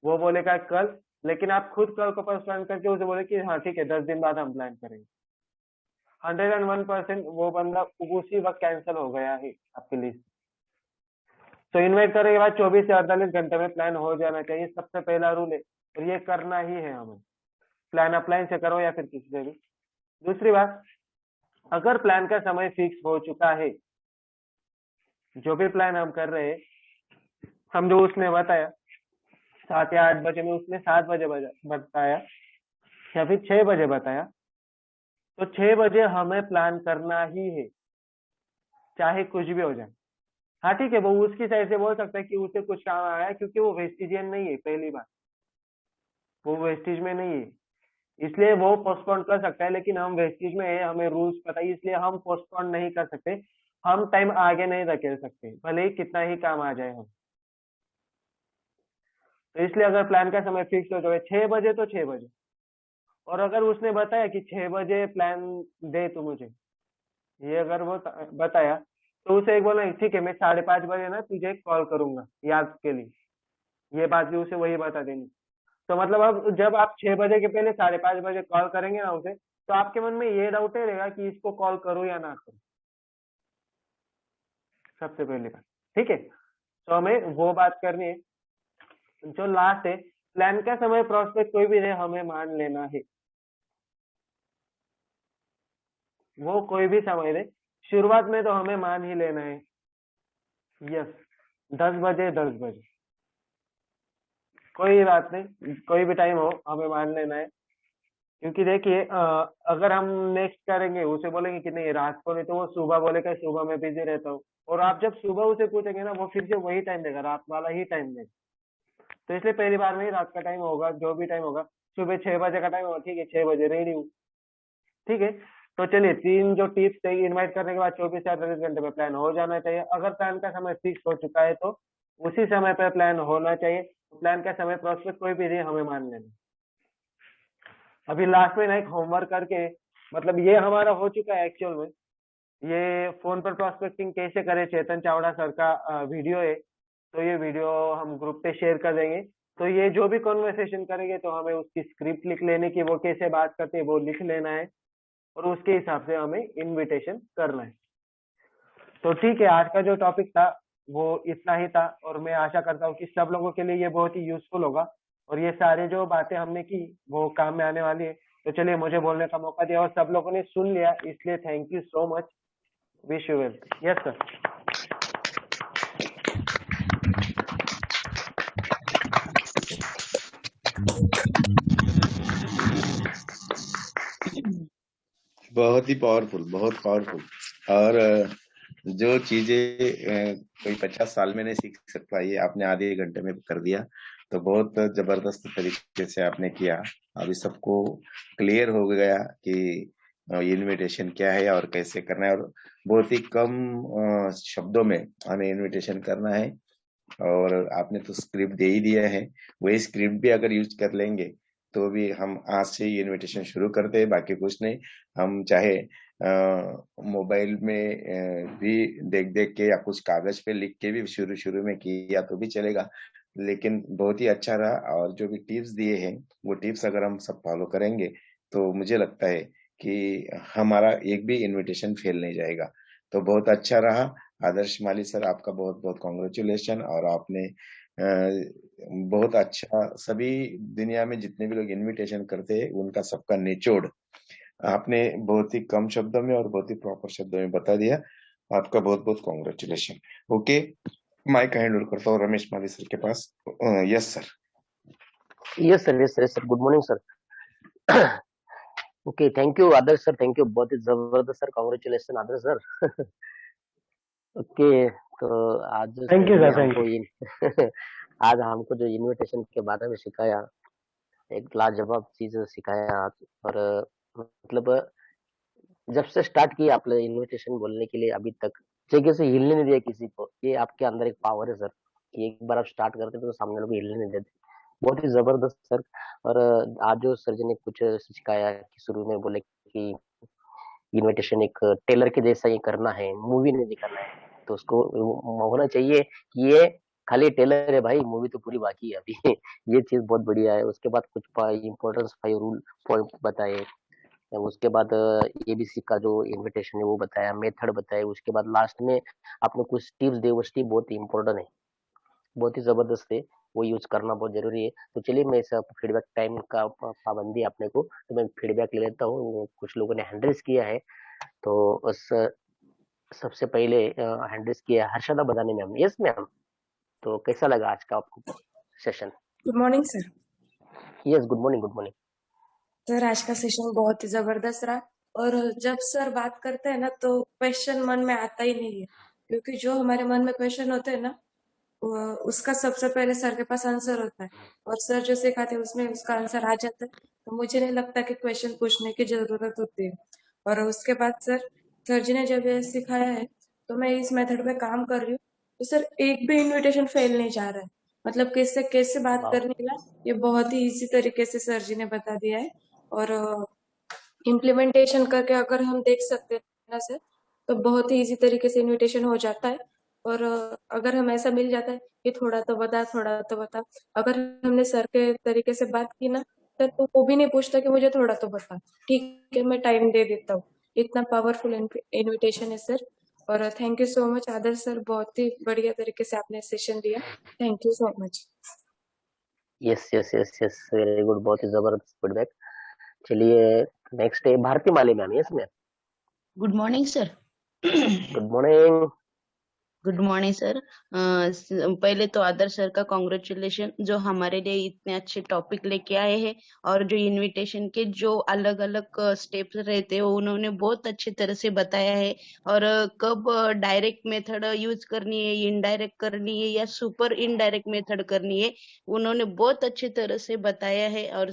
वो बोलेगा कल, लेकिन आप खुद कल को प्लान करके उसे बोले कि हाँ ठीक है 10 दिन बाद हम प्लान करेंगे। 101% वो बंदा उसी वक्त कैंसिल हो गया है आपकी लिस्ट। तो इनवाइट करने के बाद 24 से 48 घंटे में प्लान हो जाना चाहिए, सबसे पहला रूल है, और ये करना ही है हमें। प्लान अपलाइन से करो या फिर किसी से भी। दूसरी बात, अगर प्लान का समय फिक्स हो चुका है, जो भी प्लान हम कर रहे हैं, हम जो उसने बताया 7 या 8 बजे में, उसने 7 बजे बताया या फिर 6 बजे बताया, तो 6 बजे हमें प्लान करना ही है, चाहे कुछ भी हो जाए। हाँ ठीक है, वो उसकी साइड से बोल सकता है कि उसे कुछ काम आया है, क्योंकि वो वेस्टिजियन नहीं है, पहली बात वो वेस्टिज में नहीं है, इसलिए वो पोस्टपोन कर सकता है। लेकिन हम वेस्टिज में है, हमें रूल्स पता है, इसलिए हम पोस्टपोन नहीं कर सकते, हम टाइम आगे नहीं धकेल सकते, भले ही कितना ही काम आ जाए हम। तो इसलिए अगर प्लान का समय फिक्स हो जाए 6 बजे तो 6 बजे, और अगर उसने बताया कि 6 बजे प्लान दे तू मुझे, ये अगर वो बताया, तो उसे एक बोलना ठीक है मैं 5:30 बजे ना तुझे कॉल करूंगा याद के लिए, ये बात भी उसे वही बता देनी। तो मतलब अब जब आप 6 बजे के पहले 5:30 बजे कॉल करेंगे ना उसे, तो आपके मन में ये डाउट ही रहेगा कि इसको कॉल करूं या ना करूं, सबसे पहली बात। ठीक है, तो हमें वो बात करनी है। जो लास्ट है, प्लान का समय प्रोस्पेक्ट कोई भी है हमें मान लेना है, वो कोई भी समय दे, शुरुआत में तो हमें मान ही लेना है। यस, 10 बजे 10 बजे कोई बात नहीं, कोई भी टाइम हो हमें मान लेना है। क्योंकि देखिए अगर हम नेक्स्ट करेंगे, उसे बोलेंगे कि नहीं रात को, नहीं तो वो सुबह बोलेगा सुबह में बिजी रहता हूँ, और आप जब सुबह उसे पूछेंगे ना, वो फिर से वही टाइम देगा, रात वाला ही टाइम देगा। तो इसलिए पहली बार में ही रात का टाइम होगा, जो भी टाइम होगा, सुबह 6 बजे का टाइम होगा, ठीक है 6 बजे रेडी हूँ। ठीक है, तो चलिए 3 जो टिप्स है, इनवाइट करने के बाद 24 से 48 घंटे में प्लान हो जाना चाहिए। अगर प्लान का समय फिक्स हो चुका है तो उसी समय पर प्लान होना चाहिए। प्लान कैसा हमें प्रोस्पेक्ट कोई भी नहीं हमें मान लेना। अभी लास्ट में ना एक होमवर्क करके, मतलब ये हमारा हो चुका है एक्चुअल में, ये फोन पर प्रोस्पेक्टिंग कैसे करें चेतन चावड़ा सर का वीडियो है, तो ये वीडियो हम ग्रुप पे शेयर कर देंगे। तो ये जो भी कॉन्वर्सेशन करेंगे तो हमें उसकी स्क्रिप्ट लिख लेने की, वो कैसे बात करते हैं वो लिख लेना है और उसके हिसाब से हमें इनविटेशन करना है। तो ठीक है, आज का जो टॉपिक था वो इतना ही था और मैं आशा करता हूँ कि सब लोगों के लिए ये बहुत ही यूजफुल होगा और ये सारे जो बातें हमने की वो काम में आने वाली है। तो चलिए, मुझे बोलने का मौका दिया और सब लोगों ने सुन लिया, इसलिए thank you so much. Wish you well. Yes sir. बहुत ही पावरफुल, बहुत पावरफुल। और जो चीजें कोई 50 साल में नहीं सीख सकता, ये आपने आधे घंटे में कर दिया। तो बहुत जबरदस्त तरीके से आपने किया। अभी सबको क्लियर हो गया कि इनविटेशन क्या है और कैसे करना है, और बहुत ही कम शब्दों में हमें इनविटेशन करना है। और आपने तो स्क्रिप्ट दे ही दिया है, वही स्क्रिप्ट भी अगर यूज कर लेंगे तो भी हम आज से ही इनविटेशन शुरू करते हैं। बाकी कुछ नहीं, हम चाहे मोबाइल में भी देख देख के या कुछ कागज पे लिख के भी शुरू शुरू में किया तो भी चलेगा। लेकिन बहुत ही अच्छा रहा, और जो भी टिप्स दिए हैं वो टिप्स अगर हम सब फॉलो करेंगे तो मुझे लगता है कि हमारा एक भी इनविटेशन फेल नहीं जाएगा। तो बहुत अच्छा रहा। आदर्श माली सर, आपका बहुत बहुत कॉन्ग्रेचुलेशन। और आपने बहुत अच्छा, सभी दुनिया में जितने भी लोग इनविटेशन करते हैं उनका सबका निचोड़ आपने बहुत ही कम शब्दों में और बहुत ही प्रॉपर शब्दों में बता दिया। आपका बहुत बहुत congratulation. Okay, mic hand over करता हूँ रमेश माली सर के पास। Yes sir. Yes sir, yes sir, good morning sir. Okay, thank you Adarsh sir, thank you, बहुत ही जबरदस्त sir, congratulation Adarsh sir. Okay, तो आज थैंक यू सर ने सर, थैंक हमको यू। आज हमको जो इनविटेशन के बारे में सिखाया, एक लाजवाब चीज सिखाया। और मतलब जब से स्टार्ट किया आपने इनविटेशन बोलने के लिए अभी तक जगह से हिलने नहीं दिया किसी को। ये आपके अंदर एक पावर है सर कि एक बार आप स्टार्ट करते तो सामने लोग हिलने नहीं देते। बहुत ही जबरदस्त सर। और आज जो सर जी ने कुछ सिखाया कि शुरू में बोले कि इनविटेशन एक टेलर के जैसा ही करना है, मूवी नहीं दिखाना है। तो उसको होना चाहिए कि ये खाली टेलर है भाई, मूवी तो पूरी बाकी है अभी। ये चीज बहुत बढ़िया है। उसके बाद कुछ इंपॉर्टेंस 5 रूल पॉइंट बताए। उसके बाद एबीसी का जो इनविटेशन है वो बताया, मेथड बताए। उसके बाद लास्ट में आपने कुछ टिप्स दिए, वो टिप बहुत ही इंपॉर्टेंट है, बहुत ही जबरदस्त है, वो यूज करना बहुत जरूरी है। तो चलिए, मैं सब फीडबैक टाइम का पाबंदी अपने को, तो मैं फीडबैक ले लेता हूँ। कुछ लोगों ने हैंडल्स किया है, तो उस सबसे पहले हैंडल्स किया हर्षदा बदानी मैम। यस मैम, तो कैसा लगा आज का आपको session? Good morning sir. Yes, good morning, good morning sir, आज का सेशन बहुत ही जबरदस्त रहा। और जब सर बात करते हैं ना तो क्वेश्चन मन में आता ही नहीं है, क्योंकि जो हमारे मन में क्वेश्चन होते हैं ना उसका सबसे पहले सर के पास आंसर होता है, और सर जो सिखाते हैं उसमें उसका आंसर आ जाता है। तो मुझे नहीं लगता कि क्वेश्चन पूछने की जरूरत होती है। और उसके बाद सर जी ने जब ये सिखाया है तो मैं इस मेथड पे काम कर रही हूँ। तो सर, एक भी इनविटेशन फेल नहीं जा रहा है। मतलब किससे कैसे बात करनी है ना, ये बहुत ही इजी तरीके से सर जी ने बता दिया है। और इम्प्लीमेंटेशन करके अगर हम देख सकते हैं ना सर, तो बहुत ही इजी तरीके से इनविटेशन हो जाता है। और अगर हम ऐसा मिल जाता है कि थोड़ा तो बता, थोड़ा तो बता, अगर हमने सर के तरीके से बात की ना सर, तो वो भी नहीं पूछता कि मुझे थोड़ा तो बता, ठीक है मैं टाइम दे देता हूँ। इतना पावरफुल इनविटेशन है सर। और thank you so much Adarsh sir, बहुत ही बढ़िया तरीके से आपने सेशन दिया। Thank you so much. Yes yes yes yes, very good, बहुत ही जबरदस्त फीडबैक। चलिए, नेक्स्ट है Bharti Mali ma'am. Yes ma'am, good morning sir. Good morning. Good morning sir. पहले तो आदर्श सर का कॉन्ग्रेचुलेशन, जो हमारे लिए इतने अच्छे टॉपिक लेके आए हैं, और जो इनविटेशन के जो अलग अलग स्टेप्स रहते हैं उन्होंने बहुत अच्छी तरह से बताया है। और कब डायरेक्ट मेथड यूज करनी है, इनडायरेक्ट करनी है, या सुपर इनडायरेक्ट मेथड करनी है, उन्होंने बहुत अच्छी तरह से बताया है। और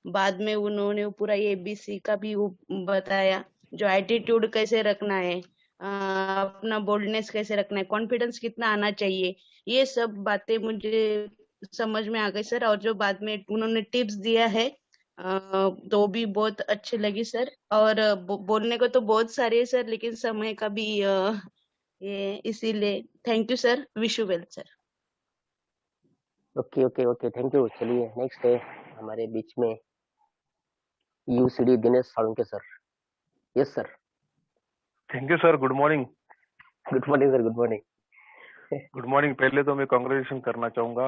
बाद में उन्होंने पूरा एबीसी का भी बताया, जो एटीट्यूड कैसे रखना है, अपना बोल्डनेस कैसे रखना है, कॉन्फिडेंस कितना आना चाहिए, ये सब बातें मुझे समझ में आ गई सर, और जो बाद में उन्होंने टिप्स दिया है तो भी बहुत अच्छे लगी सर। और बोलने को तो बहुत सारे है सर, लेकिन समय का भी ये इसीलिए thank you sir, wish you well sir. Okay okay okay, thank you. चलिए नेक्स्ट है हमारे बीच में UCD Dinesh Salunke sir. Yes sir. Thank you sir. Good morning. Good morning sir, good morning. Good morning. पहले तो मैं कांग्रेचुलेशन करना चाहूंगा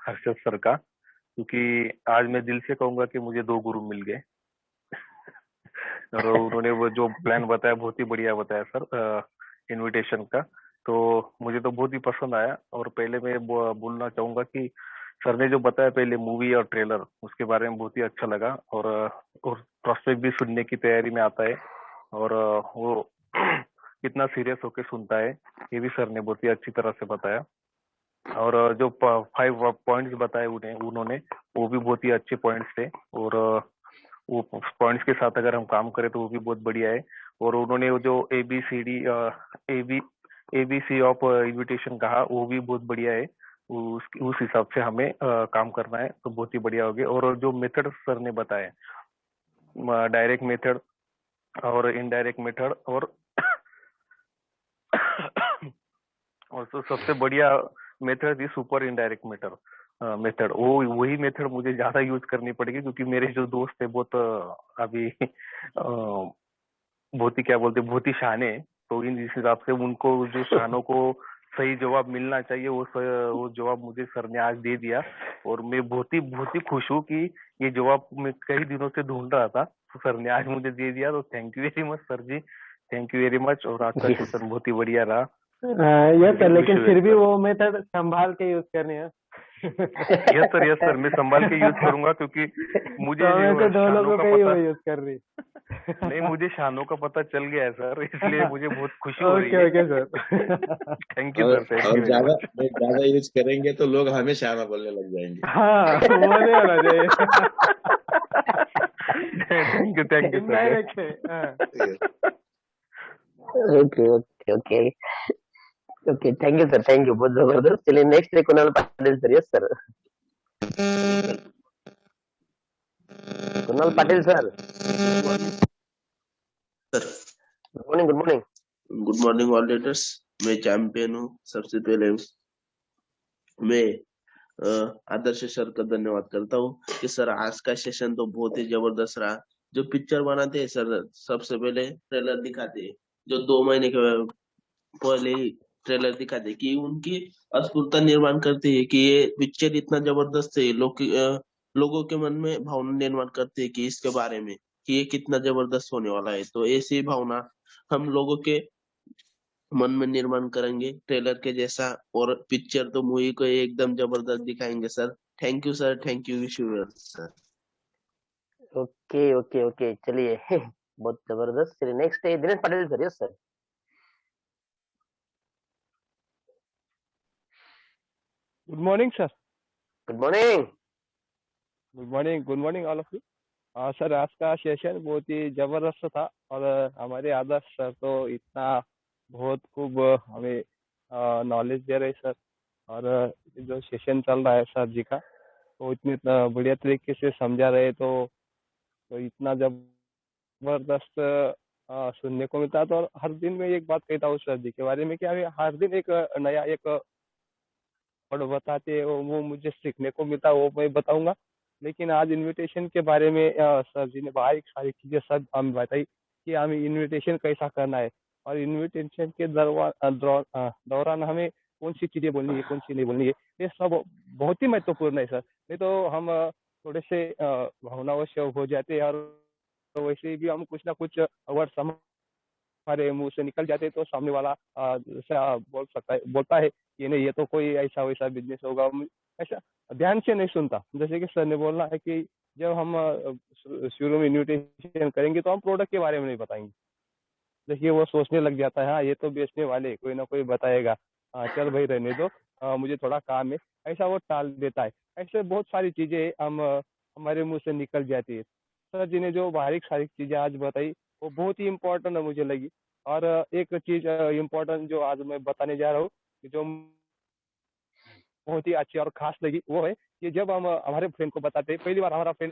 हर्षद सर का, क्योंकि आज मैं दिल से कहूंगा कि मुझे 2 गुरु मिल गए और उन्होंने वो जो प्लान बताया बहुत ही बढ़िया बताया सर, इनविटेशन का। तो मुझे तो बहुत ही पसंद आया। और पहले मैं बोलना चाहूंगा कि सर ने जो बताया पहले मूवी और ट्रेलर, उसके बारे में बहुत ही अच्छा लगा। और प्रोस्पेक्ट भी सुनने की तैयारी में आता है, और वो कितना सीरियस होके सुनता है ये भी सर ने बहुत ही अच्छी तरह से बताया। और जो 5 पॉइंट्स बताए उन्होंने वो भी बहुत ही अच्छे पॉइंट्स थे, और वो पॉइंट्स के साथ अगर हम काम करें तो वो भी बहुत बढ़िया है। और उन्होंने वो जो एबीसी ऑफ इन्विटेशन कहा वो भी बहुत बढ़िया है। उस हिसाब से हमें काम करना है तो बहुत ही बढ़िया होगी। और जो मेथड सर ने बताए, डायरेक्ट मेथड और इनडायरेक्ट मेथड, और तो सबसे बढ़िया मेथड थी सुपर इनडायरेक्ट मेथड। वो वही मेथड मुझे ज्यादा यूज करनी पड़ेगी, क्योंकि मेरे जो दोस्त है बहुत अभी बहुत ही क्या बोलते बहुत ही शाने हैं। तो इन इस हिसाब से उनको जो शानों को सही जवाब मिलना चाहिए वो जवाब मुझे सर ने आज दे दिया। और मैं बहुत ही खुश हूँ कि ये जवाब मैं कई दिनों से ढूंढ रहा था, तो सर ने आज मुझे दे दिया। तो thank you very much sir ji, thank you very much. और आज का Yes. सेशन बहुत ही बढ़िया रहा। यस सर, लेकिन विश फिर भी सर। वो मेथड संभाल के यूज करनी है। यस सर, मैं संभाल के यूज करूंगा, क्योंकि मुझे तो में से 2 शानों लोगों का का ही वो पता यूज कर रही। नहीं, मुझे शानों का पता चल गया है सर, इसलिए मुझे बहुत खुशी हो रही ओके है। Okay sir. Thank you sir, thank और यू वेरी मच। ज्यादा यूज करेंगे तो लोग हमें शाना बोलने लग जाएंगे। हाँ, वो नहीं होना चाहिए। Thank you sir. इनडायरेक्ट है। हाँ। Okay okay okay okay, thank you sir, thank you, बहुत जबरदस्त। चलिए नेक्स्ट है Kunal Patil sir. Yes sir. Kunal Patil sir, good morning, good morning. Good morning all leaders. मैं चैंपियन हूँ। सबसे पहले मैं आदर्श सर का धन्यवाद करता हूँ कि सर आज का सेशन तो बहुत ही जबरदस्त रहा। जो पिक्चर बनाते हैं सर, सबसे पहले ट्रेलर दिखाते हैं, जो 2 महीने के पहले ही ट्रेलर दिखाते हैं कि उनकी अस्फुटता निर्माण करती है कि ये पिक्चर इतना जबरदस्त है। लोगों के मन में भावना निर्माण करते हैं कि इसके बारे में कि ये कितना जबरदस्त होने वाला है। तो ऐसी भावना हम लोगों के मन में निर्माण करेंगे ट्रेलर के जैसा, और पिक्चर तो मूवी को एकदम जबरदस्त दिखाएंगे sir. Thank you sir, thank you, wish you well sir. Okay okay okay, चलिए बहुत जबरदस्त। चलिए नेक्स्ट है Dinesh Patil sir. Yes sir. Good morning sir. Good morning. Good morning all of you. Sir आज का सेशन बहुत ही जबरदस्त था, और हमारे आदर्श सर तो इतना बहुत खूब हमें नॉलेज दे रहे सर। और जो सेशन चल रहा है सर जी का, तो इतनी बढ़िया तरीके से समझा रहे, तो इतना जबरदस्त सुनने को मिलता। तो और हर दिन मैं एक बात कहता हूँ सर जी के बारे में कि हमें हर दिन एक नया एक और बताते वो मुझे सीखने को मिलता, वो मैं बताऊंगा। लेकिन आज इनविटेशन के बारे में सर जी ने बारीक सारी चीजें सब हमें बताई कि हमें इनविटेशन कैसा करना है, और इनविटेशन के दौरान हमें कौन सी चीजें बोलनी है, कौन सी नहीं बोलनी है, ये सब बहुत ही महत्वपूर्ण है सर। नहीं तो हम थोड़े से भावनावश हो जाते हैं, और तो वैसे भी हम कुछ ना कुछ वर्ड हमारे मुंह से निकल जाते तो सामने वाला बोलता है कि नहीं ये तो कोई ऐसा वैसा बिजनेस होगा, ऐसा ध्यान से नहीं सुनता। जैसे कि सर ने बोलना है कि जब हम शुरू में इन्विटेशन करेंगे तो हम प्रोडक्ट के बारे में नहीं बताएंगे। देखिए वो सोचने लग जाता है हाँ ये तो बेचने वाले कोई ना कोई बताएगा, हाँ चल भाई रहने दो, मुझे थोड़ा काम है, ऐसा वो टाल देता है। ऐसे बहुत सारी चीजें हम हमारे मुंह से निकल जाती है। सर जी ने जो बारीक सारी चीजें आज बताई वो बहुत ही इम्पोर्टेंट मुझे लगी। और एक चीज इम्पोर्टेंट जो आज मैं बताने जा रहा हूँ, जो बहुत ही अच्छी और खास लगी वो है कि जब हम हमारे फ्रेंड को बताते हैं, पहली बार हमारा फ्रेंड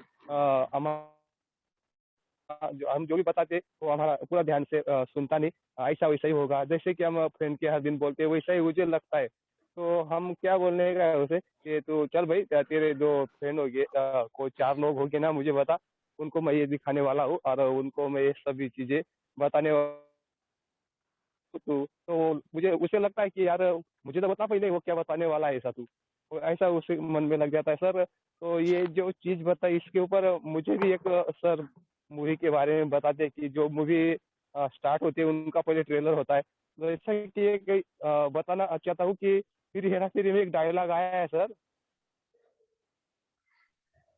हम जो भी बताते वो हमारा पूरा ध्यान से सुनता नहीं, ऐसा वैसा ही होगा, जैसे कि हम फ्रेंड के हर दिन बोलते हैं वैसा ही मुझे लगता है। तो हम क्या बोलने का है उसे कि तू चल भाई, तेरे जो फ्रेंड हो गए कोई 4 लोग हो गए ना, मुझे बता, उनको मैं ये दिखाने वाला हूँ और उनको मैं ये सभी चीजें बताने तो मुझे उसे लगता है कि यार मुझे तो बता पहले वो क्या बताने वाला है, ऐसा तू तो ऐसा उसे मन में लग जाता है सर। तो ये जो चीज बताई इसके ऊपर मुझे भी एक सर मूवी के बारे में बताते कि जो मूवी स्टार्ट होती है उनका पहले ट्रेलर होता है, तो ऐसा कि बताना चाहता हूँ कि फिर हेरा फेरी में एक डायलॉग आया है सर,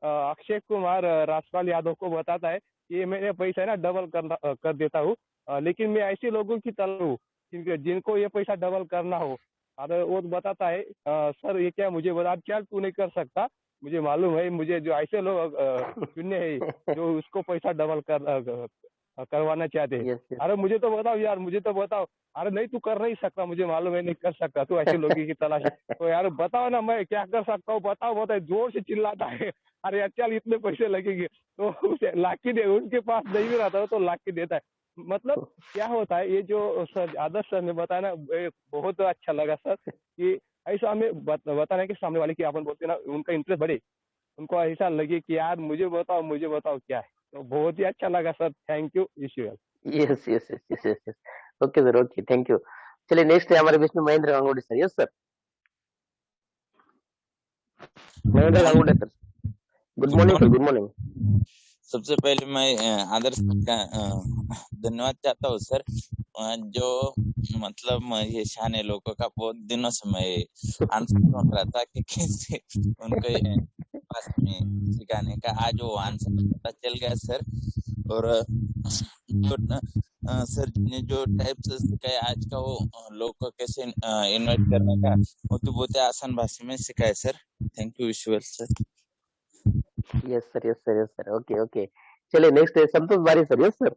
अक्षय कुमार राजपाल यादव को बताता है कि मैंने पैसा है ना डबल कर देता हूँ, लेकिन मैं ऐसे लोगों की तरह हूँ जिनको ये पैसा डबल करना हो। और वो बताता है सर ये क्या मुझे बता, क्या तू नहीं कर सकता, मुझे मालूम है, मुझे जो ऐसे लोग चुनने हैं जो उसको पैसा डबल करवाना चाहते हैं। यस यस अरे मुझे तो बताओ यार, मुझे तो बताओ। अरे नहीं तू कर नहीं सकता, मुझे मालूम है नहीं कर सकता, तू ऐसे लोगों की तलाश है। तो यार बताओ ना मैं क्या कर सकता हूँ, बताओ बताओ, जोर से चिल्लाता है। अरे यार चल इतने पैसे लगेंगे, तो उसे लाके दे, उनके पास नहीं भी रहता तो लाके देता है। मतलब क्या होता है ये जो सर आदर्श सर ने बताया ना, ये बहुत अच्छा लगा सर कि ऐसा हमें बताना कि सामने वाले की अपन बोलते हैं ना उनका इंटरेस्ट बढ़े, उनको ऐसा लगे कि यार मुझे बताओ क्या है। तो बहुत ही अच्छा लगा sir, thank you, wish you well. Yes yes yes yes yes yes okay sir, okay, thank you. चलिए नेक्स्ट है हमारे बीच में Mahendra Gangudi sir. Yes sir, Mahendra morning Gangudi sir, good good morning sir, morning. Good morning. सबसे पहले मैं आदर्श का धन्यवाद चाहता हूँ सर। जो मतलब ये शाने लोगों का बहुत दिनों से मैं आंसर ढूंढ रहा था कि कैसे उनको ये पास में सिखाने का, आज वो आंसर पता चल गया सर। और जो सर ने जो टाइप से सिखाया आज का, वो लोग को कैसे इन्वाइट करने का, वो तो बहुत ही आसान भाषा में सिखाया sir. Thank you, visual sir. Yes sir, yes sir, yes sir, okay okay. चलिए नेक्स्ट है संतोष बारी सर। यस सर,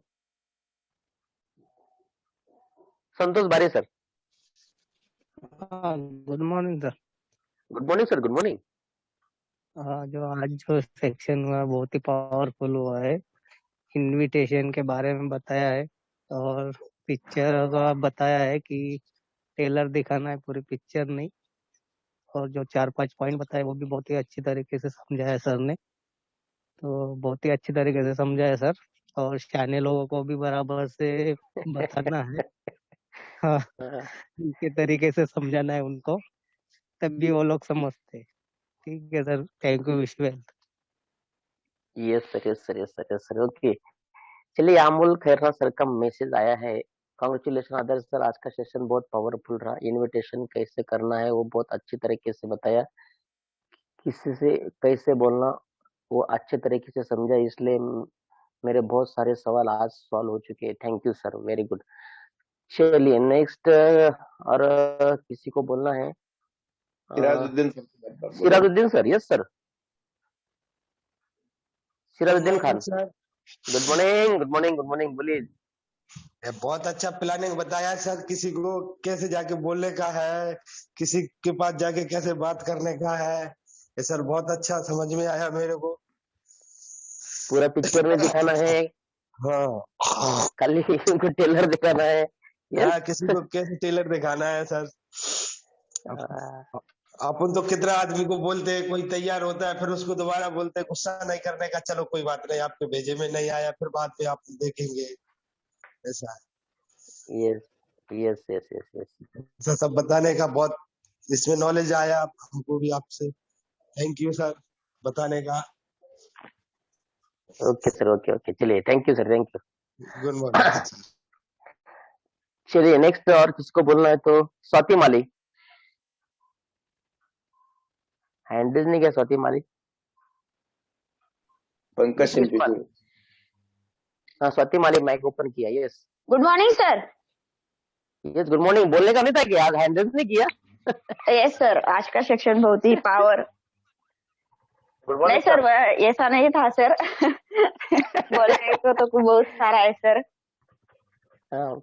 संतोष बारी sir, good morning sir. Good morning sir, good morning. जो आज जो सेक्शन हुआ बहुत ही पावरफुल हुआ है, इनविटेशन के बारे में बताया है और पिक्चर का बताया है कि ट्रेलर दिखाना है, पूरी पिक्चर नहीं। और जो 4-5 पॉइंट बताए वो भी बहुत ही अच्छी तरीके से समझाया सर ने, तो बहुत ही अच्छी तरीके से समझाया सर। और शाने लोगों को भी बराबर से बताना है, हाँ, उनके तरीके से समझाना है उनको, तभी वो लोग समझते हैं। ठीक है sir, thank you, wish you well. Yes sir, yes sir, yes sir, yes sir, okay. चलिए अमोल खैरना सर का मैसेज आया है। कॉन्ग्रेचुलेशन आदर्श सर, आज का सेशन बहुत पावरफुल रहा। इनविटेशन कैसे करना है वो बहुत अच्छी तरीके से बताया, किसी से कैसे बोलना वो अच्छे तरीके से समझा, इसलिए मेरे बहुत सारे सवाल आज सॉल्व हो चुके हैं। Thank you sir, very good. चलिए नेक्स्ट, और किसी को बोलना है? सिराजुद्दीन सर की बात बोलो। Sirajuddin sir. Yes sir, good Sirajuddin morning Khan, sir. Good morning, good morning, good morning, बोलिए। बहुत अच्छा प्लानिंग बताया सर, किसी को कैसे जाके बोलने का है, किसी के पास जाके कैसे बात करने का है, ये सर बहुत अच्छा समझ में आया मेरे को। पूरा पिक्चर में दिखाना है, हाँ खाली उनको ट्रेलर दिखाना है। हाँ, यस, किसी को कैसे टेलर दिखाना है सर। अपन तो कितना आदमी को बोलते हैं, कोई तैयार होता है फिर उसको दोबारा बोलते हैं, गुस्सा नहीं करने का, चलो कोई बात नहीं, आपके भेजे में नहीं आया, फिर बाद में आप देखेंगे, ऐसा है। Yes yes yes yes yes ऐसा सब बताने का बहुत इसमें नॉलेज आया हमको भी आपसे। थैंक यू सर बताने का। ओके सर, ओके ओके, चलिए thank you sir, thank you. Good morning sir. चलिए नेक्स्ट, और किसको बोलना है तो स्वाति माली, हैंडल नहीं क्या स्वाति माली? पंकज शिंपी को। हाँ स्वाति माली माइक ओपन किया। Yes good morning sir. Yes, good morning. बोलने का नहीं था कि आज हैंडल नहीं किया? यस सर, आज का सेक्शन बहुत ही पावर। नहीं सर, ऐसा नहीं था सर। बोलने को तो बहुत सारा है sir.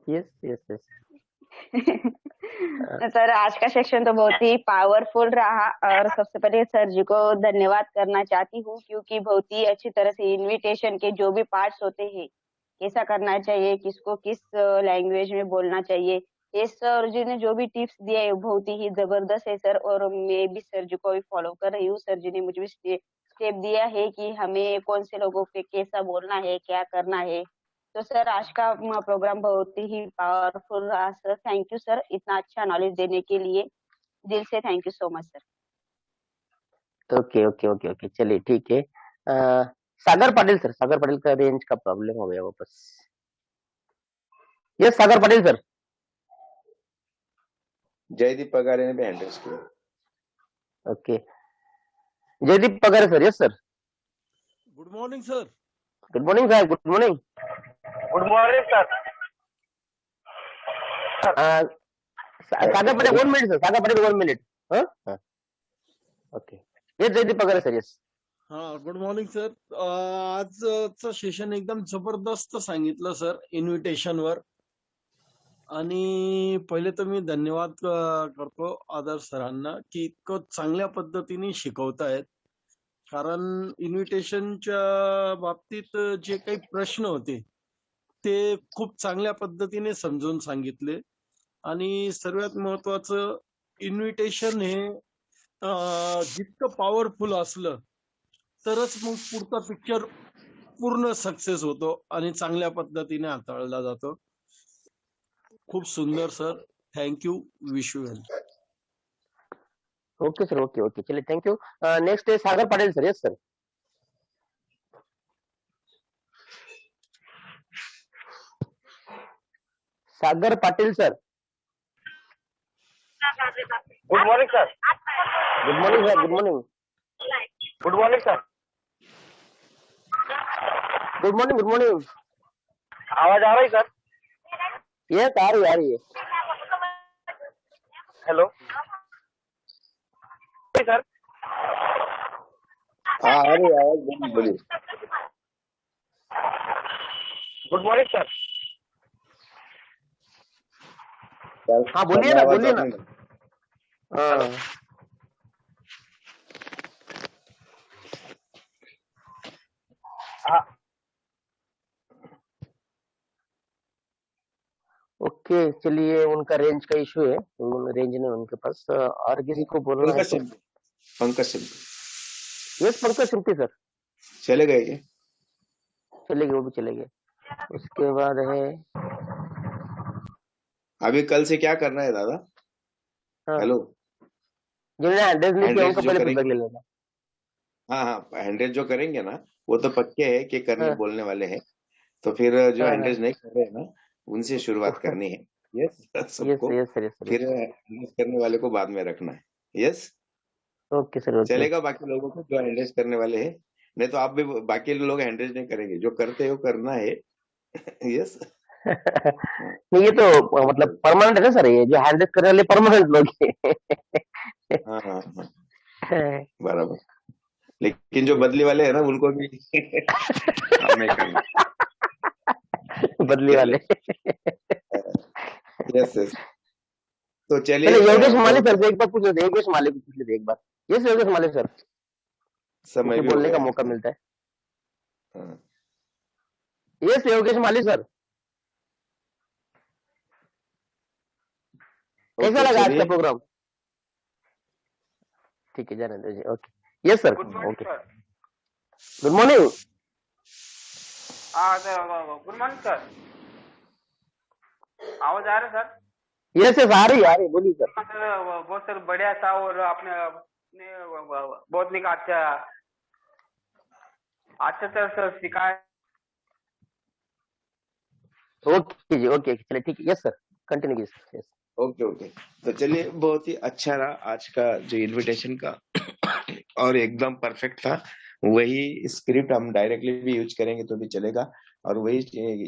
Yes yes yes, sir आज का सेक्शन तो बहुत ही पावरफुल रहा और सबसे पहले सर जी को धन्यवाद करना चाहती हूँ क्योंकि बहुत ही अच्छी तरह से इनविटेशन के जो भी पार्ट्स होते हैं कैसा करना चाहिए, किसको किस लैंग्वेज में बोलना चाहिए, ये सर जी ने जो भी टिप्स दिए हैं बहुत ही जबरदस्त है सर। और मैं भी सर जी को भी फॉलो कर रही हूँ। सर जी ने मुझे भी स्टेप दिया है कि हमें कौन से लोगों पे कैसा बोलना है, क्या करना है। तो सर आज का प्रोग्राम बहुत ही पावरफुल रहा सर। थैंक यू सर इतना अच्छा नॉलेज देने के लिए, दिल से thank you so much sir. Okay okay okay okay, चलिए ठीक है। सागर पाटिल सर, सागर पाटिल का रेंज का प्रॉब्लम हो गया वापस। Yes Sagar Patil sir. जयदीप पगारे ने भी हैंड रेज किया। Okay, Jaydeep Pagare sir. Yes sir. Good morning sir. Good morning sir. Good morning. Good morning sir. Sagar Patil 1 minute sir, Sagar Patil 1 minute. Okay, yes Jaydeep Pagare sir. Yes. हा गुड मॉर्निंग सर. आजचं सेशन एकदम जबरदस्त सांगितलं सर इन्व्हिटेशनवर. आणि पहिले तर मी धन्यवाद करतो आदर्श सरांना की इतकं चांगल्या पद्धतीने शिकवतायत. कारण इन्व्हिटेशनच्या बाबतीत जे काही प्रश्न होते ते खूप चांगल्या पद्धतीने समजून सांगितले. आणि सर्वात महत्वाचं इन्व्हिटेशन हे जितकं पॉवरफुल असलं तरच मग पुढचा पिक्चर पूर्ण सक्सेस होतो आणि चांगल्या पद्धतीने हाताळला जातो. खूप सुंदर sir. Thank you. Wish you well. Okay sir. Okay okay, चलिए थैंक यू. नेक्स्ट है Sagar Patil sir. Yes sir. Sagar Patil sir. Good morning sir. Good morning sir. Good morning. Good morning sir. Good morning. Good morning. आवाज आ रही सर? यस आ रही है. Hello sir. हाँ आ रही आवाज, बोलिए. Good morning sir. हाँ बोलिए ना, बोलिए ना. हाँ ओके, चलिए उनका रेंज का इशू है, रेंज नहीं उनके पास. और किसी को बोलना है तो? Pankaj Singh yes Pankaj Singh sir. चले गए ये? चले गए, वो भी चले गए. उसके बाद है अभी कल से क्या करना है दादा? हेलो, जिन्होंने एड्रेस नहीं किया हैंड उनको रेज जो पहले करेंगे, फीडबैक ले लेना. हाँ हैंड रेज जो करेंगे ना वो तो पक्के है कि करने हाँ बोलने वाले हैं. तो फिर जो हाँ हैंड हाँ. रेज नहीं कर रहे हैं ना उनसे शुरुआत करनी है. यस यस सबको. Yes sir. Yes sir. फिर हैंड रेज करने वाले को बाद में रखना है. Yes okay sir. ओके. चलेगा बाकी लोगों को जो हैंड रेज करने वाले हैं. नहीं तो आप भी बाकी लोग हैंड रेज नहीं करेंगे, जो करते हो करना है. यस नहीं ये तो मतलब परमानेंट है ना सर, ये जो हैंडल करने वाले परमानेंट लोग हैं. हाँ हाँ हाँ बराबर. लेकिन जो बदली वाले हैं ना उनको भी हमें करना. बदली वाले. Yes yes. तो चलिए चलिए योगेश माली सर से एक बार पूछ लेते हैं. योगेश माली को पूछ लेते हैं एक बार. यस योगेश माली सर, समय भी हो बोलने का गया. मौका मिलता है. हाँ. यस योगेश माली सर, कैसा ओके लगा आज का चलिए. प्रोग्राम? ठीक है जाने दीजिए. Okay yes sir. Good morning okay sir. Good morning. Good morning sir. आवाज आ रहा है सर? यस यस आ रही बोलिए सर. सर बहुत सर बढ़िया था और आपने बहुत निका अच्छा सर सिखाया. ओके जी. ओके चलिए ठीक है. यस सर कंटिन्यू कीजिए. यस. Okay okay. तो चलिए बहुत ही अच्छा रहा आज का जो इनविटेशन का और एकदम परफेक्ट था. वही स्क्रिप्ट हम डायरेक्टली भी यूज करेंगे तो भी चलेगा और वही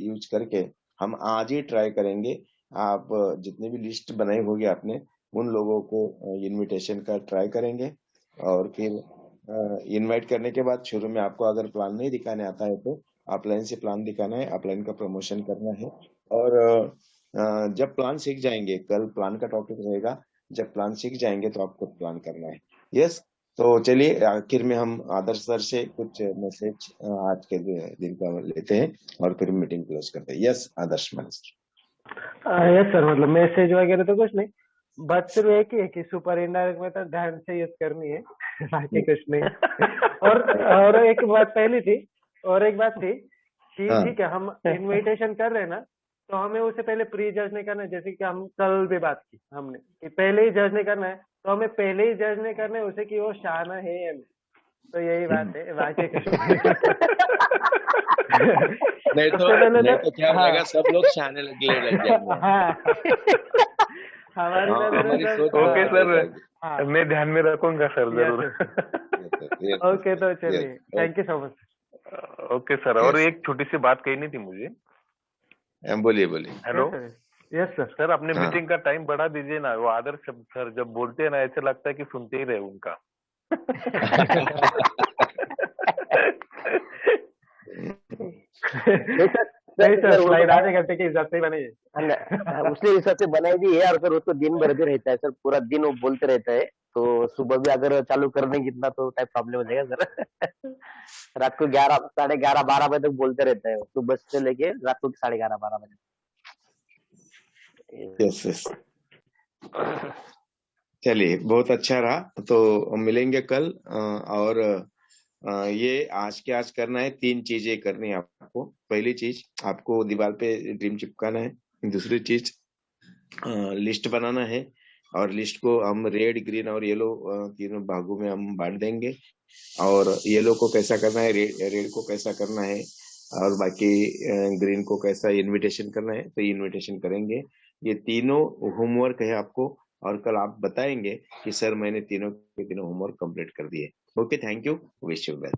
यूज करके हम आज ही ट्राई करेंगे. आप जितने भी लिस्ट बनाई होगी आपने उन लोगों को इनविटेशन का ट्राई करेंगे और फिर इनवाइट करने के बाद शुरू में आपको अगर प्लान नहीं दिखाने आता है तो ऑफलाइन से प्लान दिखाना है, ऑफलाइन का प्रमोशन करना है. और जब प्लान सीख जाएंगे, कल प्लान का टॉपिक रहेगा, जब प्लान सीख जाएंगे तो आपको प्लान करना है। यस, तो चलिए आखिर में हम आदर्श सर से कुछ मैसेज आज के दिन का लेते हैं और फिर मीटिंग क्लोज करते हैं। यस आदर्श सर। यस सर, मतलब मैसेज वगैरह तो कुछ नहीं, बात सिर्फ एक ही है कि सुपर इनडायरेक्ट में तो ध्यान से यूज करनी है, बाकी कुछ नहीं। और एक बात पहली थी, और एक बात थी कि हाँ। ठीक है, हम इनविटेशन कर रहे हैं ना, तो हमें उससे पहले प्री जज नहीं करना है, जैसे कि हम कल भी बात की हमने कि पहले ही जज नहीं करना है, तो हमें पहले ही जज नहीं करना है उसे कि वो शाना है या नहीं। तो यही बात है, बाकी कुछ नहीं तो क्या हो जाएगा, सब लोग शाने लग जाएंगे। हाँ हमारी हमारी सोच ओके सर, हाँ मैं ध्यान में रखूंगा सर, जरूर। ओके, तो चलिए, thank you so much. Okay sir, और एक छोटी सी बात कहनी थी मुझे। बोलिए। हेलो। Yes sir. सर, अपने मीटिंग का टाइम बढ़ा दीजिए ना, वो आदर्श सर जब बोलते हैं ना, ऐसा लगता है कि सुनते ही रहे उनका। नहीं सर, स्लाइड आधे घंटे के हिसाब से बनाइए। उसने हिसाब से बनाई भी है, और सर वो तो दिन भर भी रहता है सर, पूरा दिन वो बोलते रहता है, तो सुबह भी अगर चालू कर देंगे इतना तो टाइम प्रॉब्लम हो जाएगा सर। रात को 11, 11:30, 12 बजे तक बोलते रहता है, सुबह से लेके रात को 11:30, 12 बजे। यस चलिए, बहुत अच्छा रहा। तो मिलेंगे कल, और ये आज करना है, 3 चीजें करनी है आपको। पहली चीज, आपको दीवार पे ड्रीम चिपकाना है। दूसरी चीज, लिस्ट बनाना है, और लिस्ट को हम रेड, ग्रीन और येलो तीनों भागों में हम बांट देंगे। और येलो को कैसा करना है, रेड को कैसा करना है, और बाकी ग्रीन को कैसा इनविटेशन करना है, तो इनविटेशन करेंगे। ये तीनों होमवर्क है आपको, और कल आप बताएंगे कि सर मैंने तीनों के तीनों होमवर्क कंप्लीट कर दिए। Okay, thank you, wish you well.